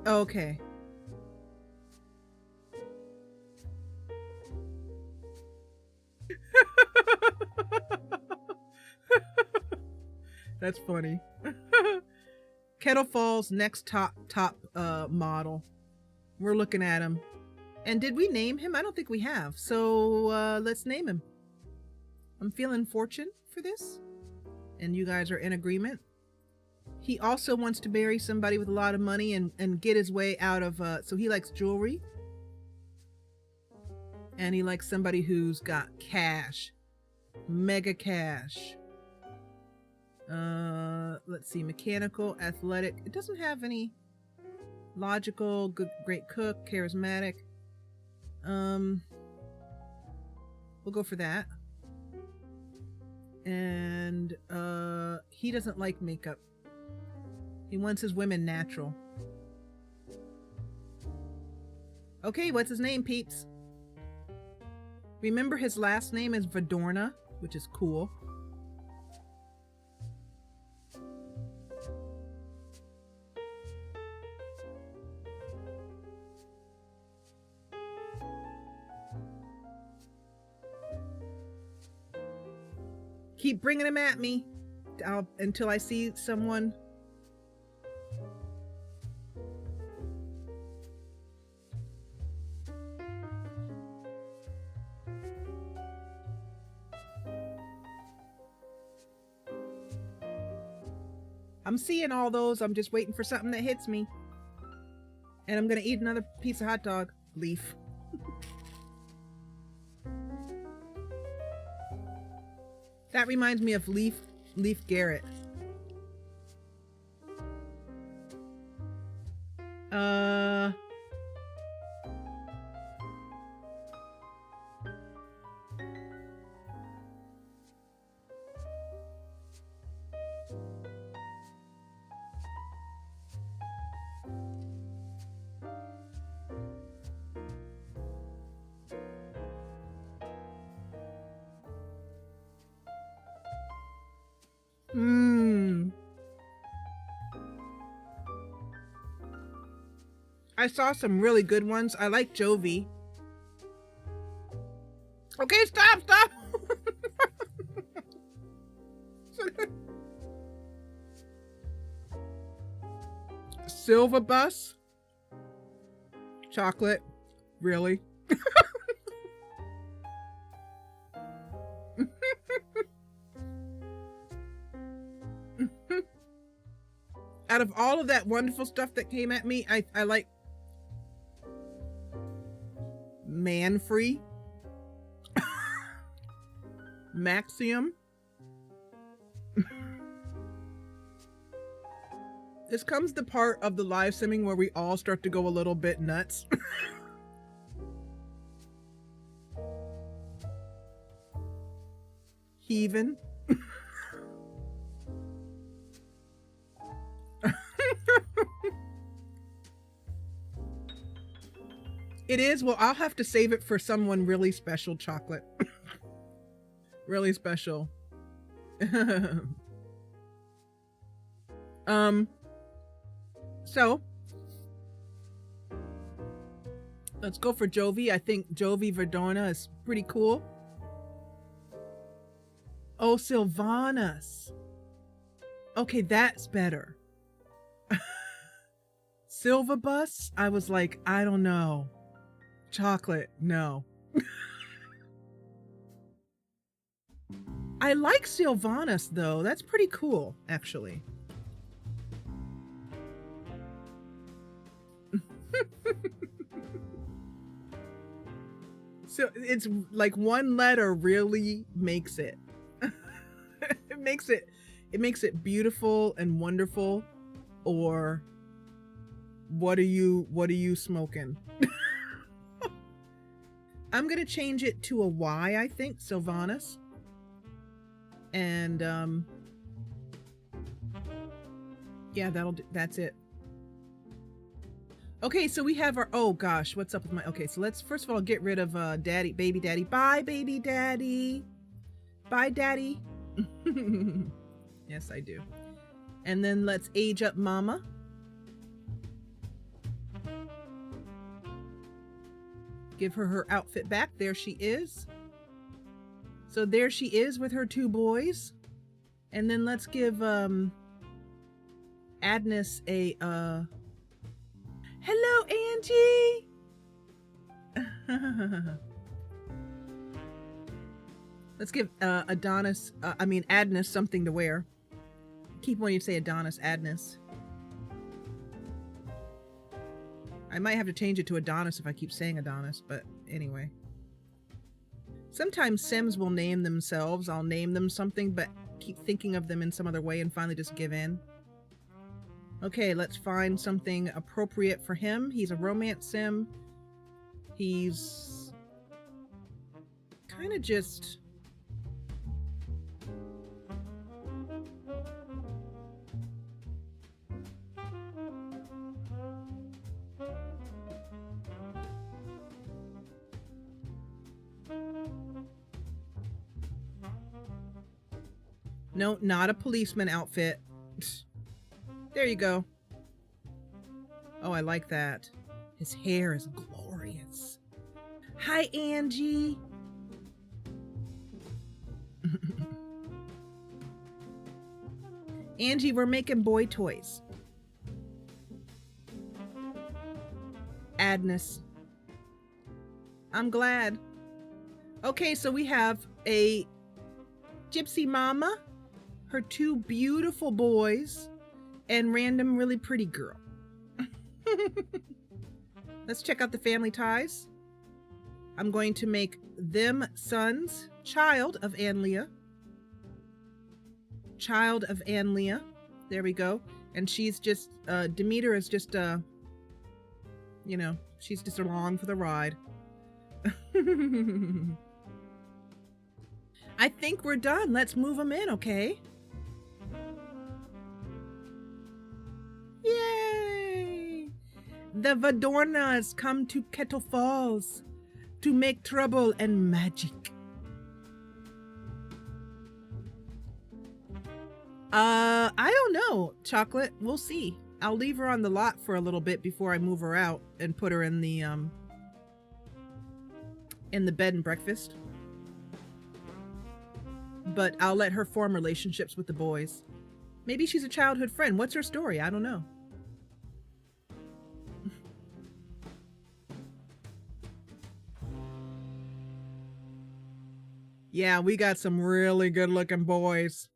Okay. That's funny. Kettle Falls next top model. We're looking at him. And did we name him? I don't think we have. So let's name him. I'm feeling fortune for this. And you guys are in agreement. He also wants to marry somebody with a lot of money and get his way out of... so he likes jewelry. And he likes somebody who's got cash. Mega cash. Let's see. Mechanical, athletic. It doesn't have any... Logical, good, great cook, charismatic. We'll go for that. And he doesn't like makeup. He wants his women natural. Okay, what's his name, peeps? Remember his last name is Vadorna, which is cool. Keep bringing him at me until I see someone. I'm seeing all those. I'm just waiting for something that hits me. And I'm going to eat another piece of hot dog. Leaf. That reminds me of Leaf Garrett. I saw some really good ones. I like Jovi. Okay, stop. Silver bus. Chocolate. Really? Out of all of that wonderful stuff that came at me, I like Man Free, Maxium. This comes the part of the live simming where we all start to go a little bit nuts. Heavin. It is. Well, I'll have to save it for someone really special, Chocolate. Really special. So let's go for Jovi. I think Jovi Verdona is pretty cool. Oh, Sylvanas. Okay, that's better. Silver Bus, I was like, I don't know. Chocolate, no. I like Sylvanas though. That's pretty cool, actually. So it's like one letter really makes it. It makes it beautiful and wonderful. Or what are you smoking? I'm gonna change it to a Y, I think, Sylvanas. And yeah, that's it. Okay, so we have our, oh gosh, what's up with my, okay, so let's first of all get rid of baby daddy. Bye, baby daddy. Bye, daddy. Yes, I do. And then let's age up mama. Give her outfit back. There she is. So there she is with her two boys. And then let's give Agnes a hello, Angie. Let's give Agnes something to wear. Keep wanting to say Adonis, Agnes. I might have to change it to Adonis if I keep saying Adonis, but anyway. Sometimes Sims will name themselves. I'll name them something, but keep thinking of them in some other way and finally just give in. Okay, let's find something appropriate for him. He's a romance sim. He's kind of just... No, not a policeman outfit. There you go. Oh, I like that. His hair is glorious. Hi, Angie. Angie, we're making boy toys. Agnes. I'm glad. Okay, so we have a gypsy mama, her two beautiful boys, and random really pretty girl. Let's check out the family ties. I'm going to make them sons, child of Anlia. Child of Anlia. There we go. And she's just, Demeter is just, you know, she's just along for the ride. I think we're done. Let's move them in, okay? Yay! The Vadornas come to Kettle Falls to make trouble and magic. I don't know, Chocolate. We'll see. I'll leave her on the lot for a little bit before I move her out and put her in the bed and breakfast. But I'll let her form relationships with the boys. Maybe she's a childhood friend. What's her story? I don't know. Yeah, we got some really good looking boys.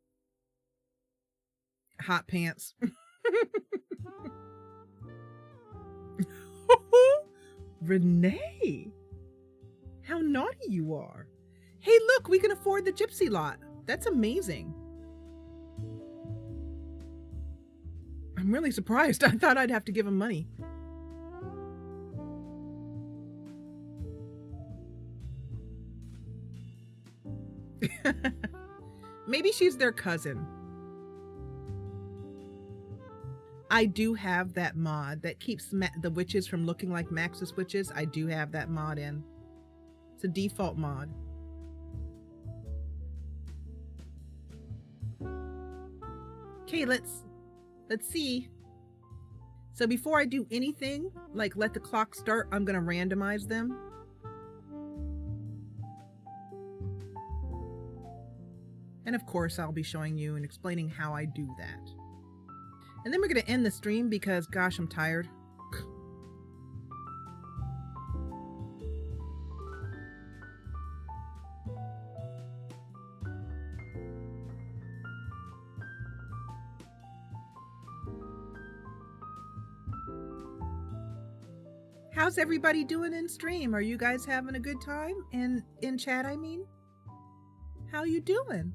Hot pants. Renee, how naughty you are. Hey, look, we can afford the gypsy lot. That's amazing. I'm really surprised. I thought I'd have to give him money. Maybe she's their cousin. I do have that mod that keeps the witches from looking like Max's witches. I do have that mod in. It's a default mod. Okay, let's see. So before I do anything, like let the clock start, I'm gonna randomize them. And of course, I'll be showing you and explaining how I do that. And then we're gonna end the stream because, gosh, I'm tired. How's everybody doing in stream? Are you guys having a good time? And in chat, I mean? How you doing?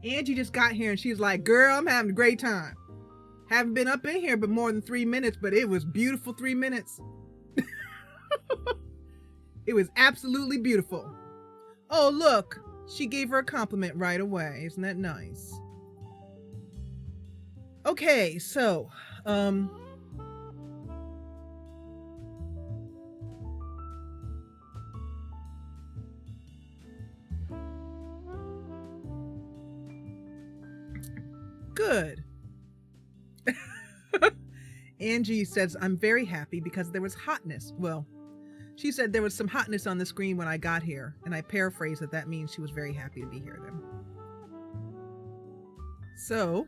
Angie just got here and she's like, girl, I'm having a great time. Haven't been up in here but more than 3 minutes, but it was beautiful 3 minutes. It was absolutely beautiful. Oh, look, she gave her a compliment right away. Isn't that nice? Okay, so, good. Angie says, I'm very happy because there was hotness. Well, she said there was some hotness on the screen when I got here, and I paraphrase that means she was very happy to be here then. So,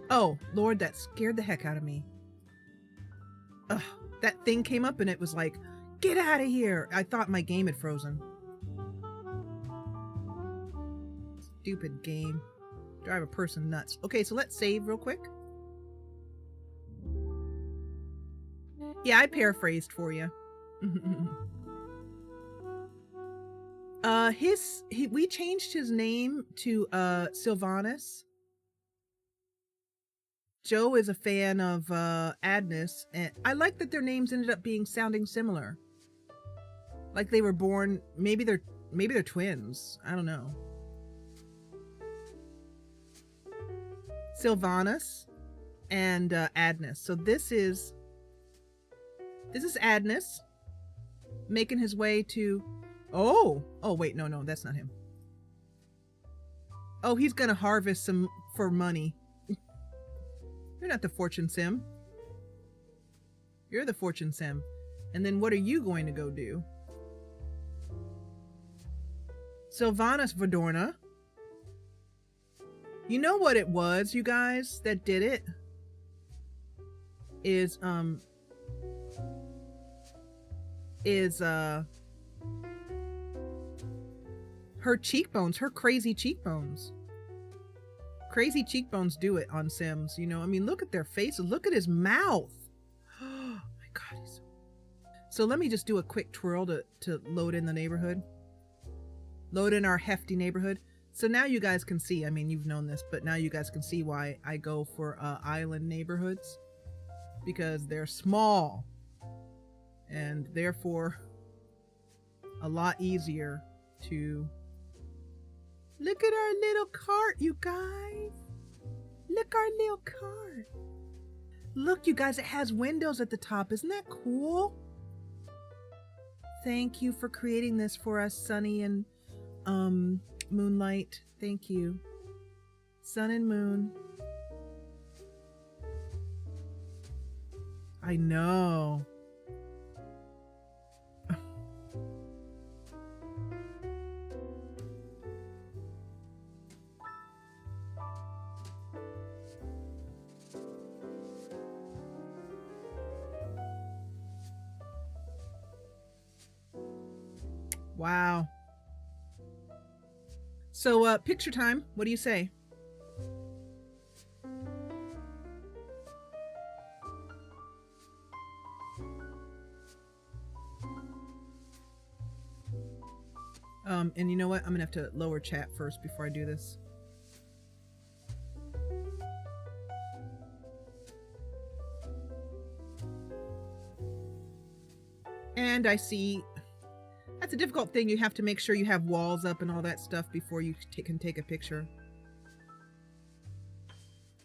oh, Lord, that scared the heck out of me. Ugh, that thing came up and it was like, get out of here. I thought my game had frozen. Stupid game. Drive a person nuts. Okay, so let's save real quick. Yeah, I paraphrased for you. We changed his name to Sylvanus. Joe is a fan of Adness, and I like that their names ended up sounding similar. Like they were born, maybe they're twins. I don't know. Sylvanus and Adness. So this is Adness making his way to, oh wait, no, that's not him. Oh, he's gonna harvest some for money. You're not the fortune sim. You're the fortune sim. And then what are you going to go do? Sylvanus Vadorna. You know what it was, you guys, that did it? Is her cheekbones, her crazy cheekbones. Crazy cheekbones do it on Sims, you know? I mean, look at their faces. Look at his mouth. Oh my God. So let me just do a quick twirl to load in the neighborhood. Load in our hefty neighborhood. So now you guys can see, I mean, you've known this, but now you guys can see why I go for island neighborhoods. Because they're small. And therefore, a lot easier to... Look at our little cart, you guys. Look, our little cart. Look, you guys, it has windows at the top. Isn't that cool? Thank you for creating this for us, Sunny and Moonlight. Thank you. Sun and Moon. I know. Wow. So, picture time. What do you say? And you know what? I'm gonna have to lower chat first before I do this. And I see... That's a difficult thing. You have to make sure you have walls up and all that stuff before you can take a picture.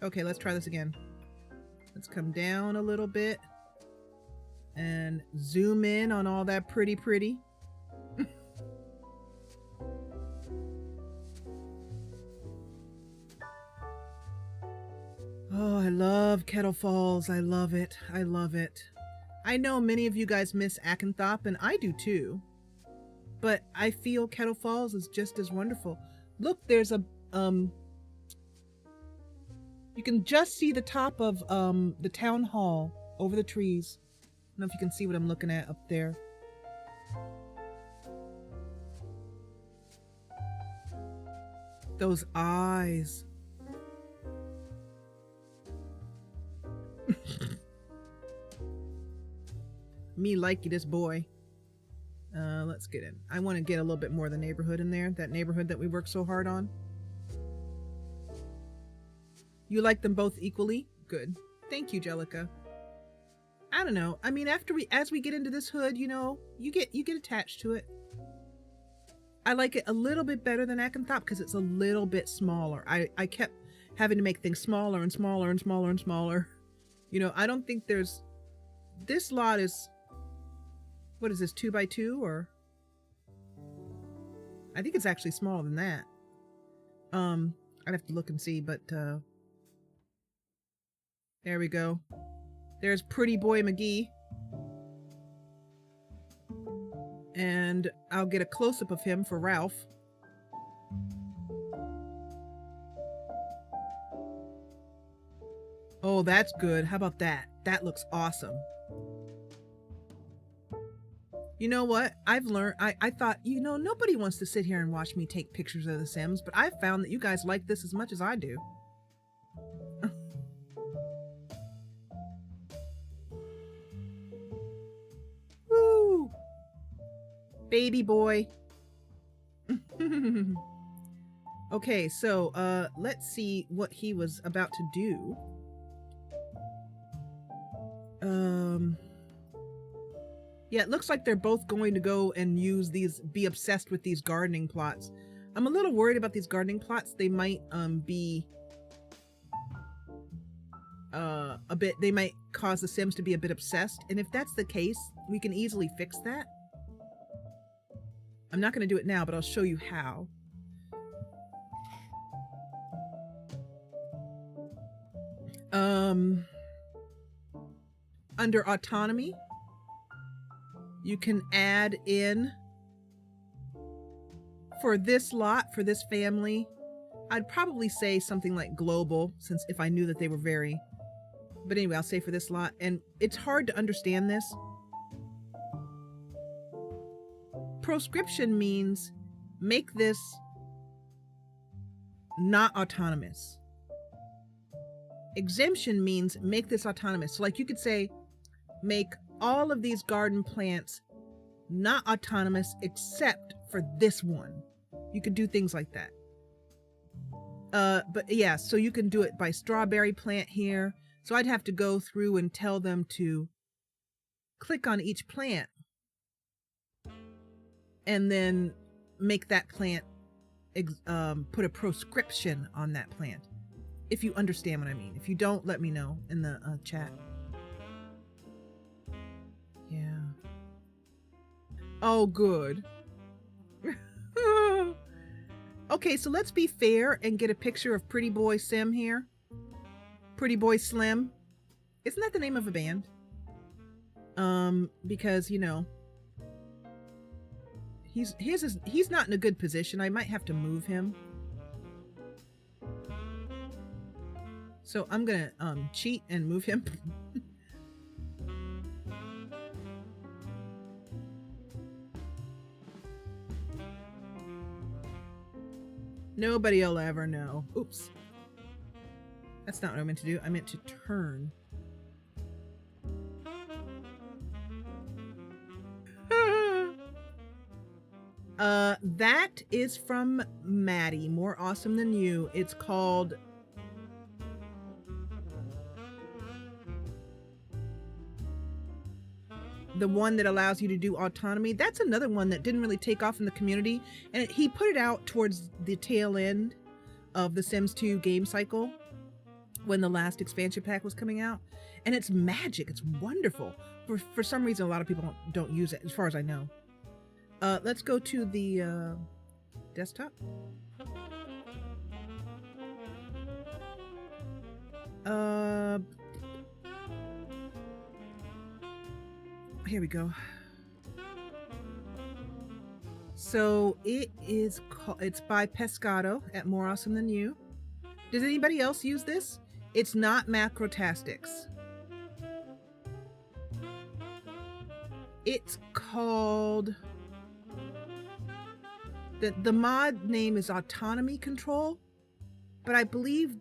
Okay, let's try this again. Let's come down a little bit and zoom in on all that pretty. Oh, I love Kettle Falls. I love it. I love it. I know many of you guys miss Akenthop, and I do too. But I feel Kettle Falls is just as wonderful. Look, there's a, you can just see the top of, the town hall over the trees. I don't know if you can see what I'm looking at up there. Those eyes. Me like this boy. Let's get in. I want to get a little bit more of the neighborhood in there. That neighborhood that we worked so hard on. You like them both equally? Good. Thank you, Jellica. I don't know. I mean, as we get into this hood, you know, you get attached to it. I like it a little bit better than Akenthop because it's a little bit smaller. I kept having to make things smaller and smaller and smaller and smaller. You know, I don't think there's... This lot is... What is this, 2x2 or? I think it's actually smaller than that. I'd have to look and see, but there we go. There's Pretty Boy McGee. And I'll get a close-up of him for Ralph. Oh, that's good. How about that? That looks awesome. You know what? I've learned, I thought, you know, nobody wants to sit here and watch me take pictures of The Sims, but I've found that you guys like this as much as I do. Woo! Baby boy. Okay, so, let's see what he was about to do. Yeah, it looks like they're both going to go and use these, be obsessed with these gardening plots. I'm a little worried about these gardening plots. They might be they might cause the Sims to be a bit obsessed. And if that's the case, we can easily fix that. I'm not going to do it now, but I'll show you how. Under autonomy, you can add in for this lot, for this family, I'd probably say something like global, since if I knew that they were very, but anyway, I'll say for this lot. And it's hard to understand this. Proscription means make this not autonomous. Exemption means make this autonomous. So like you could say, make all of these garden plants not autonomous except for this one. You could do things like that. But yeah, so you can do it by strawberry plant here. So I'd have to go through and tell them to click on each plant and then make that plant, put a proscription on that plant. If you understand what I mean. If you don't, let me know in the chat. Yeah. Oh, good. Okay, so let's be fair and get a picture of Pretty Boy Sim here. Pretty Boy Slim. Isn't that the name of a band? Because, you know, he's not in a good position. I might have to move him. So I'm gonna cheat and move him. Nobody will ever know. Oops. That's not what I meant to do. I meant to turn. That is from Maddie. More Awesome Than You. It's called the one that allows you to do autonomy. That's another one that didn't really take off in the community, and he put it out towards the tail end of the Sims 2 game cycle when the last expansion pack was coming out, and it's magic. It's wonderful. For some reason, a lot of people don't use it, as far as I know. Let's go to the desktop. Here we go. So it's by Pescado at More Awesome Than You. Does anybody else use this? It's not Macrotastics. It's called the mod name is Autonomy Control, but I believe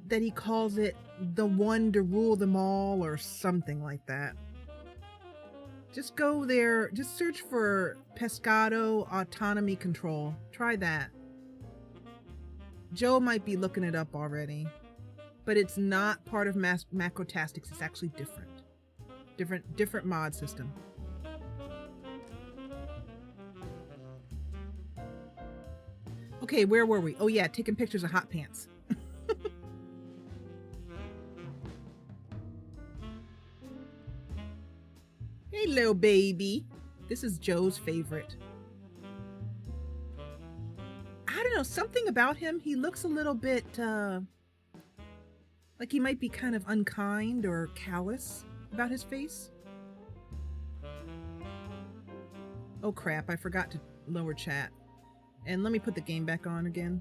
that he calls it the one to rule them all or something like that. Just go there, just search for Pescado Autonomy Control. Try that. Joe might be looking it up already, but it's not part of Macrotastics. It's actually different mod system. Okay, where were we? Oh yeah, taking pictures of hot pants. Hello, baby. This is Joe's favorite. I don't know, something about him. He looks a little bit like he might be kind of unkind or callous about his face. Oh crap, I forgot to lower chat. And let me put the game back on again.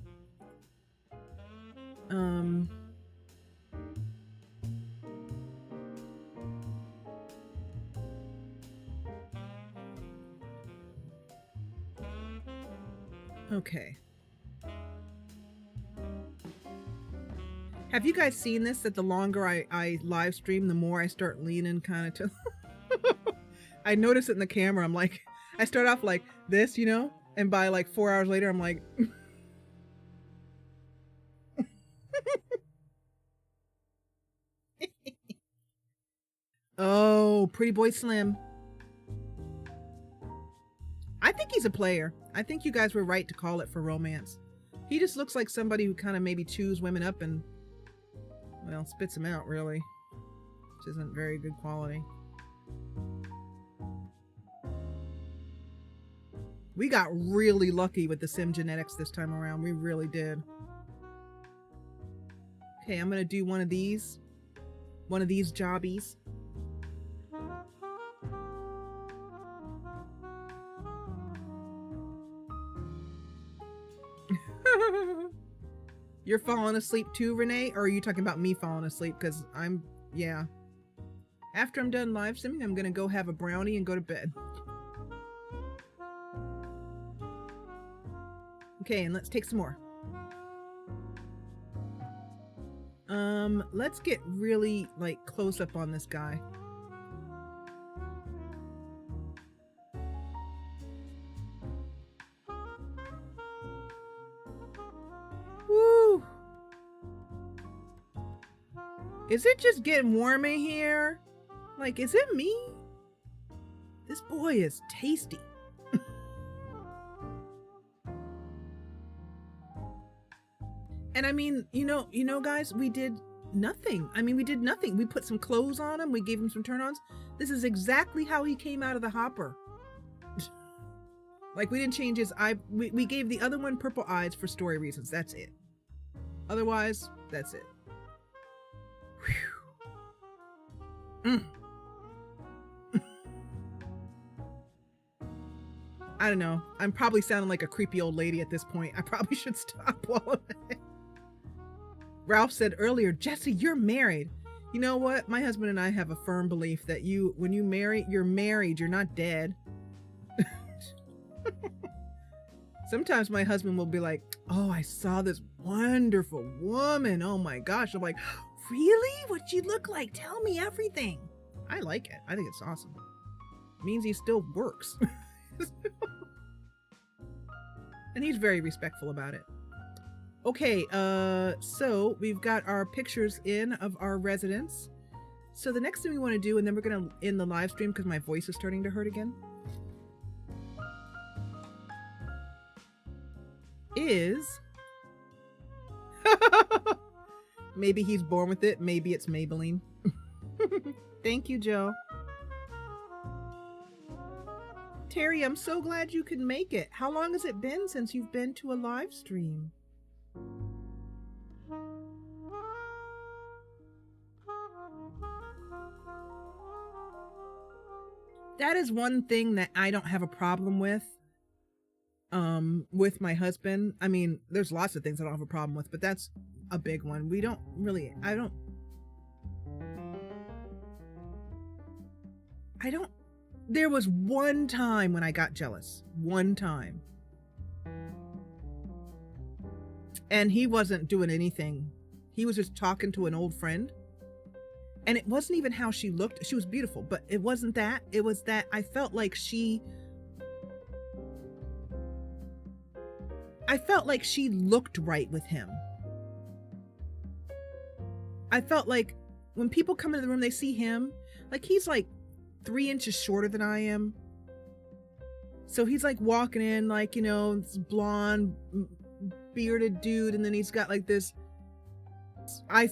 Okay. Have you guys seen this? That the longer I live stream, the more I start leaning kind of to... I notice it in the camera. I'm like, I start off like this, you know? And by like 4 hours later, I'm like... Oh, Pretty Boy Slim. I think he's a player. I think you guys were right to call it for romance. He just looks like somebody who kind of maybe chews women up and, well, spits them out, really. Which isn't very good quality. We got really lucky with the Sim genetics this time around. We really did. Okay, I'm gonna do one of these jobbies. You're falling asleep too, Renee? Or are you talking about me falling asleep? Because yeah. After I'm done live streaming, I'm gonna go have a brownie and go to bed. Okay, and let's take some more. Let's get really, like, close up on this guy. Woo! Is it just getting warm in here? Like, is it me? This boy is tasty. And I mean, guys, we did nothing. I mean, we did nothing. We put some clothes on him. We gave him some turn-ons. This is exactly how he came out of the hopper. Like, we didn't change his eye. We gave the other one purple eyes for story reasons. That's it. Otherwise, that's it. Whew. I don't know. I'm probably sounding like a creepy old lady at this point. I probably should stop while I'm at it. Ralph said earlier, Jesse, you're married. You know what? My husband and I have a firm belief that when you marry, you're married. You're not dead. Sometimes my husband will be like, oh, I saw this wonderful woman. Oh my gosh. I'm like, really? What'd she look like? Tell me everything. I like it. I think it's awesome. It means he still works. And he's very respectful about it. Okay, so we've got our pictures in of our residence. So the next thing we want to do, and then we're going to end the live stream because my voice is starting to hurt again, is maybe he's born with it, maybe it's Maybelline. Thank you, Joe. Terry, I'm so glad you could make it. How long has it been since you've been to a live stream? That is one thing that I don't have a problem with my husband. I mean, there's lots of things I don't have a problem with, but that's a big one. There was one time when I got jealous. One time. And he wasn't doing anything. He was just talking to an old friend. And it wasn't even how she looked. She was beautiful, but it wasn't that. It was that I felt like she looked right with him. I felt like when people come into the room, they see him. Like, he's like 3 inches shorter than I am. So he's like walking in like, this blonde bearded dude, and then he's got like this. I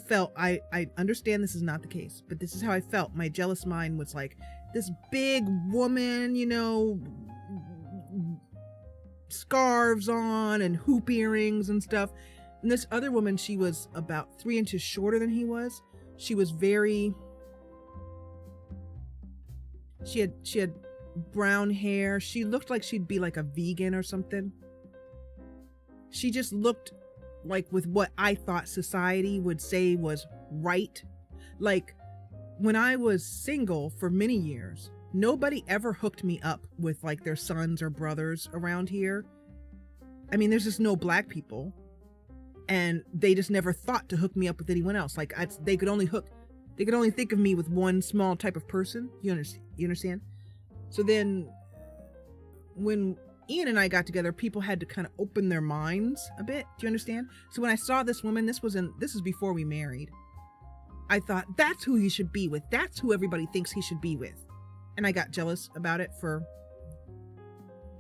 understand this is not the case, but this is how I felt. My jealous mind was like this big woman, scarves on and hoop earrings and stuff. And this other woman, she was about 3 inches shorter than he was. She was she had brown hair. She looked like she'd be like a vegan or something. She just looked like with what I thought society would say was right. Like, when I was single for many years, nobody ever hooked me up with like their sons or brothers around here. I mean, there's just no black people, and they just never thought to hook me up with anyone else. Like, they could only think of me with one small type of person. You understand? So then when Ian and I got together, people had to kind of open their minds a bit. Do you understand? So when I saw this woman, this is before we married. I thought, that's who he should be with. That's who everybody thinks he should be with. And I got jealous about it for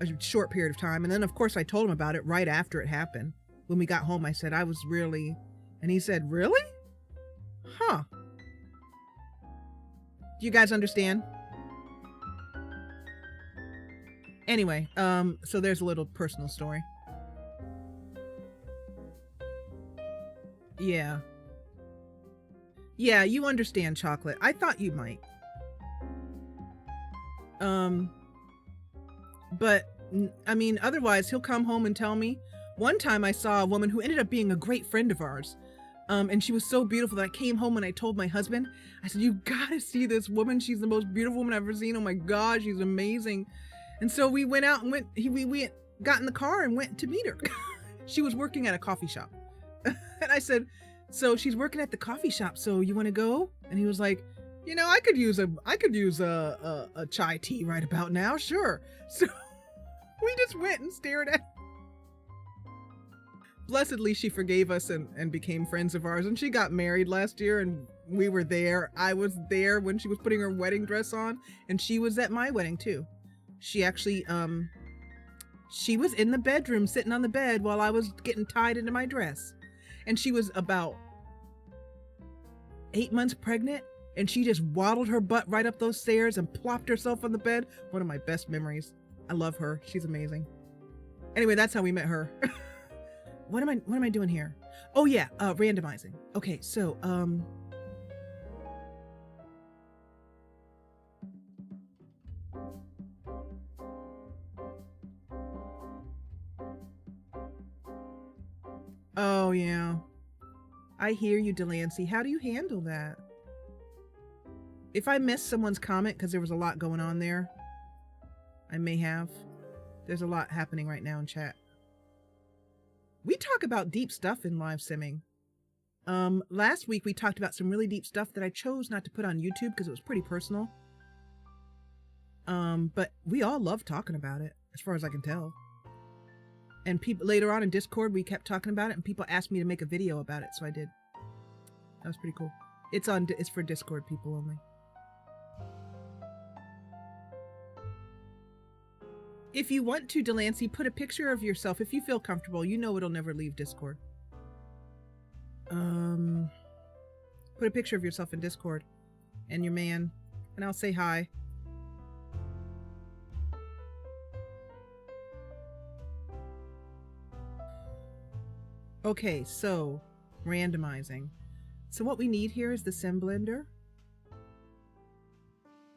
a short period of time. And then, of course, I told him about it right after it happened. When we got home, I said, I was really... And he said, really? Huh. Do you guys understand? Anyway, so there's a little personal story. Yeah. Yeah, you understand, Chocolate. I thought you might. But, I mean, otherwise, he'll come home and tell me. One time I saw a woman who ended up being a great friend of ours. And she was so beautiful that I came home and I told my husband, I said, you gotta see this woman. She's the most beautiful woman I've ever seen. Oh my God, she's amazing. And so we went out and we got in the car and went to meet her. She was working at a coffee shop. And I said, so she's working at the coffee shop, so you want to go? And he was like, I could use a chai tea right about now. Sure. So we just went and stared at her. Blessedly, she forgave us and became friends of ours. And she got married last year, and we were there. I was there when she was putting her wedding dress on, and she was at my wedding too. She actually, she was in the bedroom sitting on the bed while I was getting tied into my dress. And she was about 8 months pregnant, and she just waddled her butt right up those stairs and plopped herself on the bed. One of my best memories. I love her. She's amazing. Anyway, that's how we met her. What am I doing here? Oh yeah, randomizing. Okay, so oh yeah. I hear you, Delancey. How do you handle that? If I missed someone's comment because there was a lot going on there, I may have. There's a lot happening right now in chat. We talk about deep stuff in live simming. Last week we talked about some really deep stuff that I chose not to put on YouTube because it was pretty personal. But we all love talking about it, as far as I can tell. And people later on in Discord, we kept talking about it, and people asked me to make a video about it, so I did. That was pretty cool. It's for Discord people only. If you want to, Delancey, put a picture of yourself if you feel comfortable. You know it'll never leave Discord. Put a picture of yourself in Discord and your man, and I'll say hi. Okay, so randomizing. So what we need here is the Sim Blender.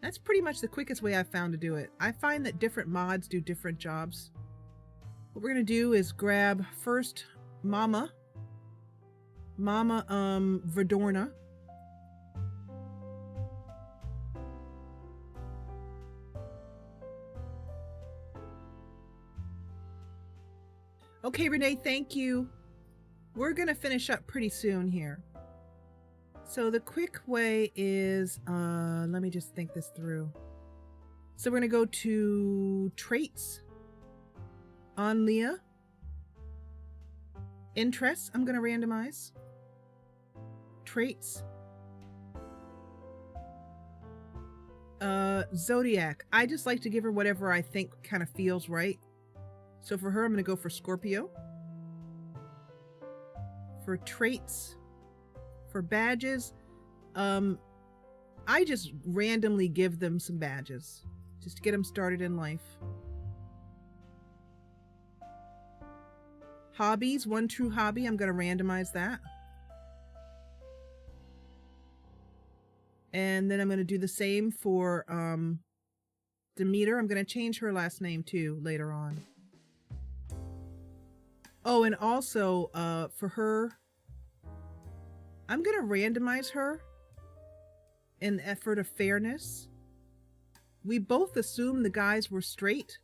That's pretty much the quickest way I've found to do it. I find that different mods do different jobs. What we're gonna do is grab first Mama Verdorna. Okay, Renee, thank you. We're gonna finish up pretty soon here. So the quick way is, let me just think this through. So we're gonna go to traits on Leah. Interests, I'm gonna randomize. Traits. Zodiac. I just like to give her whatever I think kind of feels right. So for her, I'm gonna go for Scorpio. For traits, for badges, I just randomly give them some badges just to get them started in life. Hobbies, one true hobby, I'm going to randomize that. And then I'm going to do the same for Demeter. I'm going to change her last name too later on. Oh, and also for her, I'm going to randomize her in the effort of fairness. We both assume the guys were straight,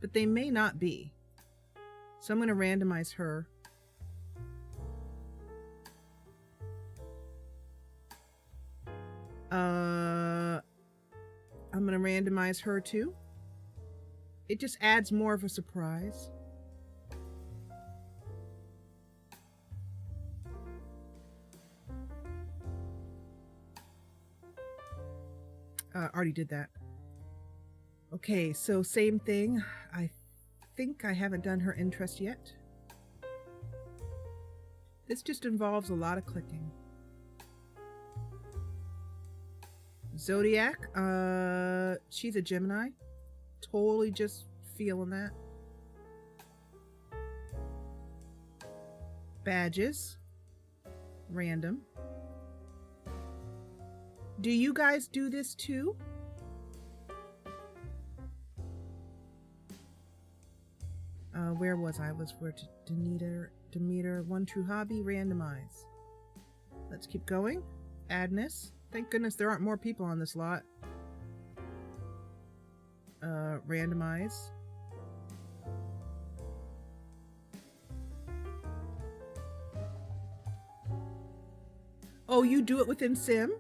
but they may not be. So I'm going to randomize her. I'm going to randomize her too. It just adds more of a surprise. Already did that. Okay, so same thing. I think I haven't done her interest yet. This just involves a lot of clicking. Zodiac, she's a Gemini. Totally just feeling that. Badges, random. Do you guys do this too? Where was I? Was for Demeter, one true hobby, randomize. Let's keep going. Adness. Thank goodness there aren't more people on this lot. Randomize. Oh, you do it within Sim?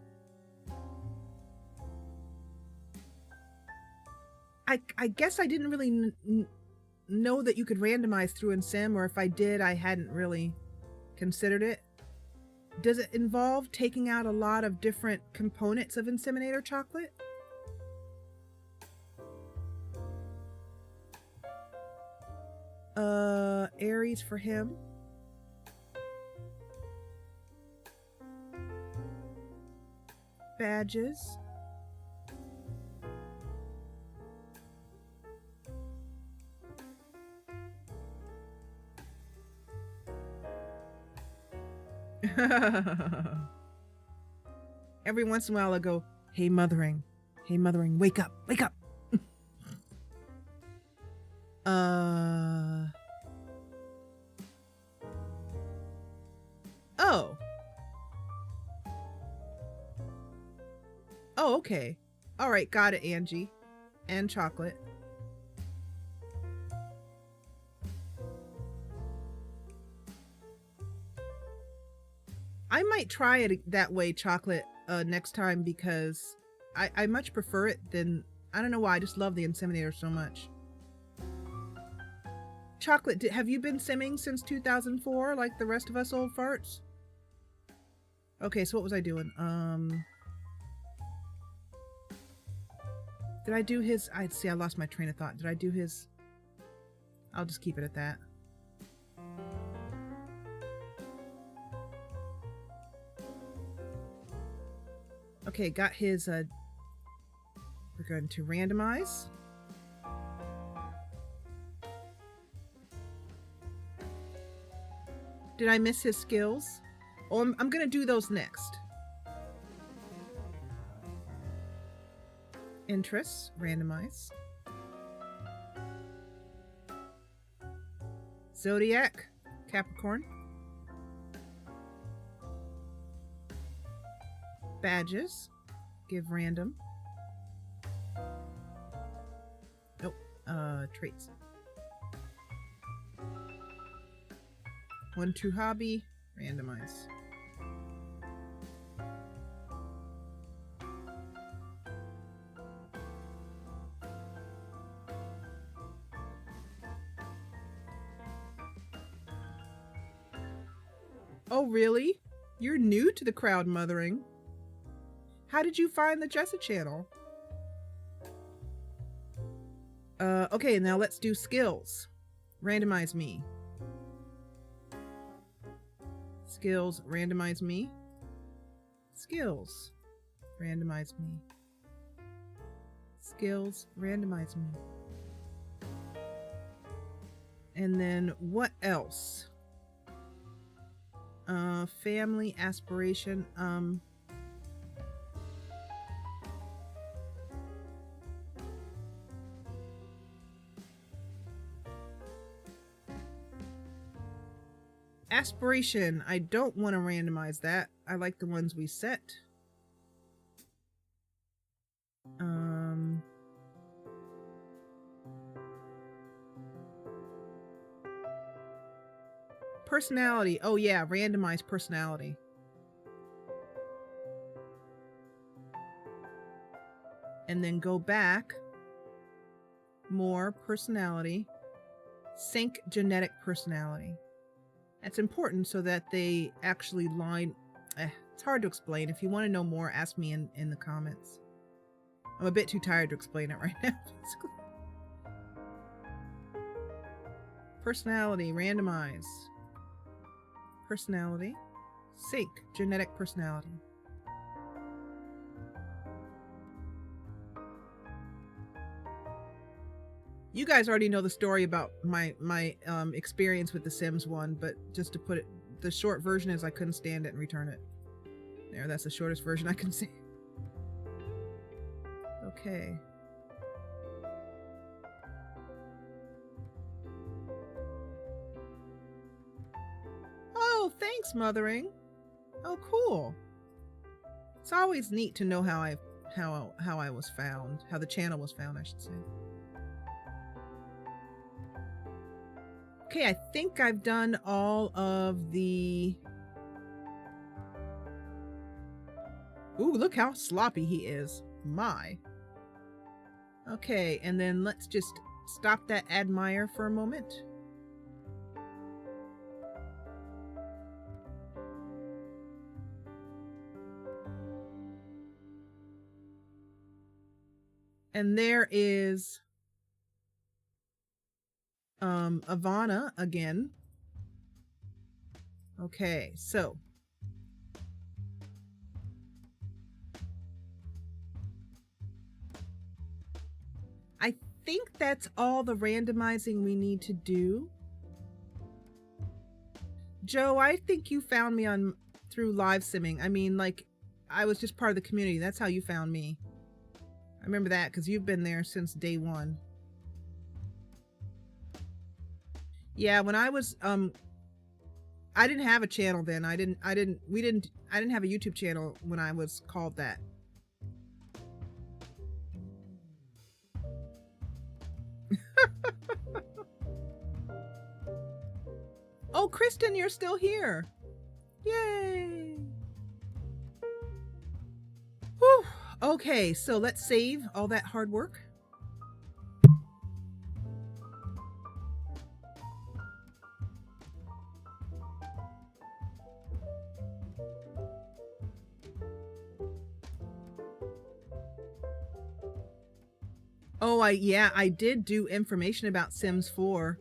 I guess I didn't really know that you could randomize through in Sim, or if I did, I hadn't really considered it. Does it involve taking out a lot of different components of Inseminator chocolate? Aries for him. Badges. Every once in a while I go, hey mothering, wake up, wake up. Oh. Oh, okay. All right, got it, Angie. And chocolate. I might try it that way, chocolate, next time, because I much prefer it than, I don't know why, I just love the Inseminator so much. Chocolate, have you been simming since 2004 like the rest of us old farts? Okay, so what was I doing? Did I do his... I lost my train of thought. Did I do his... I'll just keep it at that. Okay, got his... we're going to randomize. Did I miss his skills? Oh, I'm going to do those next. Interests, randomize. Zodiac, Capricorn. Badges, give random. Nope, traits. 1 true hobby, randomize. Oh, really? You're new to the crowd mothering. How did you find the Jessa channel? Okay, now let's do skills. Randomize me. Skills, randomize me. Skills, randomize me. Skills, randomize me. And then what else? Family, aspiration, aspiration, I don't want to randomize that. I like the ones we set. Personality. Oh yeah, randomize personality. And then go back. More personality. Sync genetic personality. That's important so that they actually line. It's hard to explain. If you want to know more, ask me in the comments. I'm a bit too tired to explain it right now. Personality, randomize. Personality, sync genetic personality. You guys already know the story about my experience with The Sims 1, but just to put it, the short version is I couldn't stand it and return it. There, that's the shortest version I can say. Okay. Oh, thanks, mothering. Oh, cool. It's always neat to know how I was found, how the channel was found, I should say. Okay, I think I've done all of the... Ooh, look how sloppy he is. My. Okay, and then let's just stop that admire for a moment. And there is Ivana again. Okay, so think that's all the randomizing we need to do. Joe, I think you found me through Livesimming. I mean, like, I was just part of the community. That's how you found me. I remember that because you've been there since day one. Yeah, when I was I didn't have a channel then. I didn't have a YouTube channel when I was called that. Oh, Kristen, you're still here. Yay. Whew. Okay, so let's save all that hard work. Oh, I did do information about Sims 4.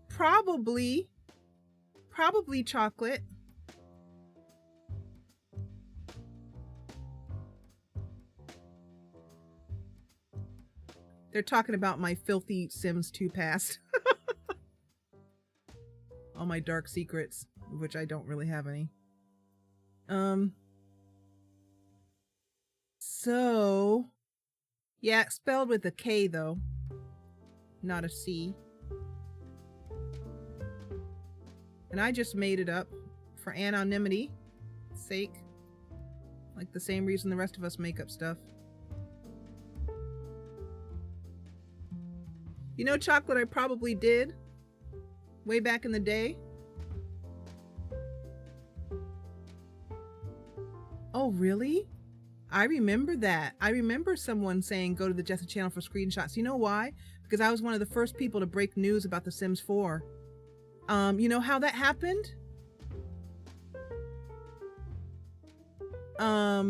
Probably chocolate. They're talking about my filthy Sims 2 past. All my dark secrets, which I don't really have any. So, yeah, spelled with a K though, not a C. And I just made it up for anonymity sake, like the same reason the rest of us make up stuff. You know, chocolate, I probably did way back in the day. Oh, really? I remember that. I remember someone saying go to the Jessa channel for screenshots. You know why? Because I was one of the first people to break news about The Sims 4. You know how that happened? How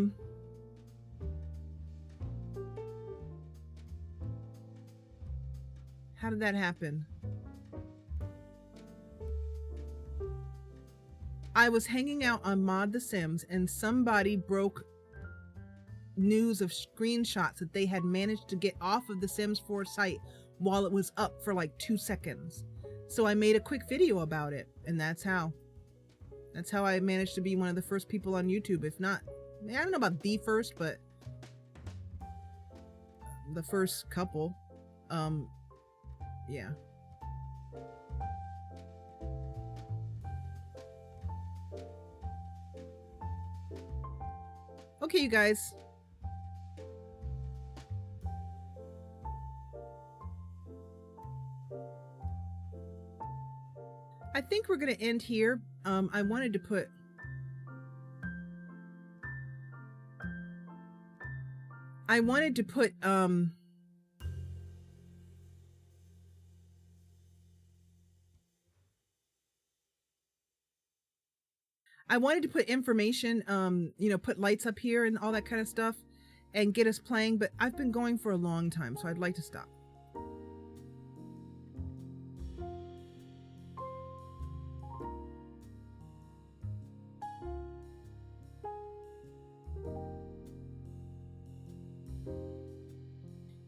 did that happen? I was hanging out on Mod The Sims and somebody broke news of screenshots that they had managed to get off of the Sims 4 site while it was up for like 2 seconds. So I made a quick video about it, and that's how I managed to be one of the first people on YouTube, if not, I don't know about the first, but the first couple. Yeah. Okay, you guys. I think we're going to end here. I wanted to put information, you know, put lights up here and all that kind of stuff and get us playing, but I've been going for a long time, so I'd like to stop.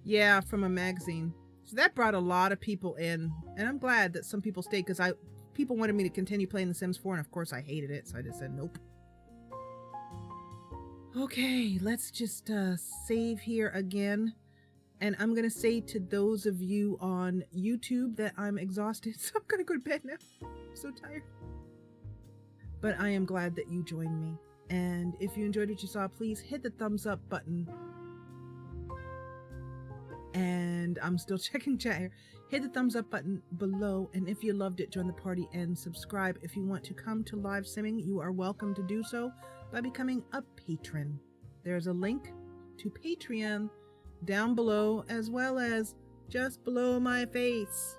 Yeah, from a magazine. So that brought a lot of people in, and I'm glad that some people stayed because people wanted me to continue playing The Sims 4, and of course I hated it, so I just said nope. Okay, let's just save here again. And I'm going to say to those of you on YouTube that I'm exhausted, so I'm going to go to bed now. I'm so tired. But I am glad that you joined me. And if you enjoyed what you saw, please hit the thumbs up button. And I'm still checking chat here. Hit the thumbs up button below. And if you loved it, join the party and subscribe. If you want to come to Livesimming, you are welcome to do so by becoming a patron. There's a link to Patreon down below, as well as just below my face,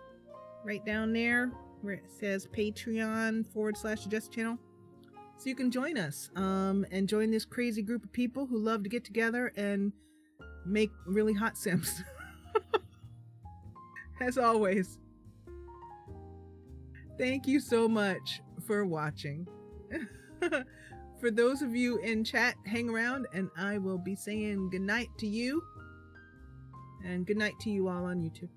right down there where it says Patreon/Jessa channel. So you can join us and join this crazy group of people who love to get together and make really hot Sims. As always, thank you so much for watching. For those of you in chat, hang around and I will be saying goodnight to you. And good night to you all on YouTube.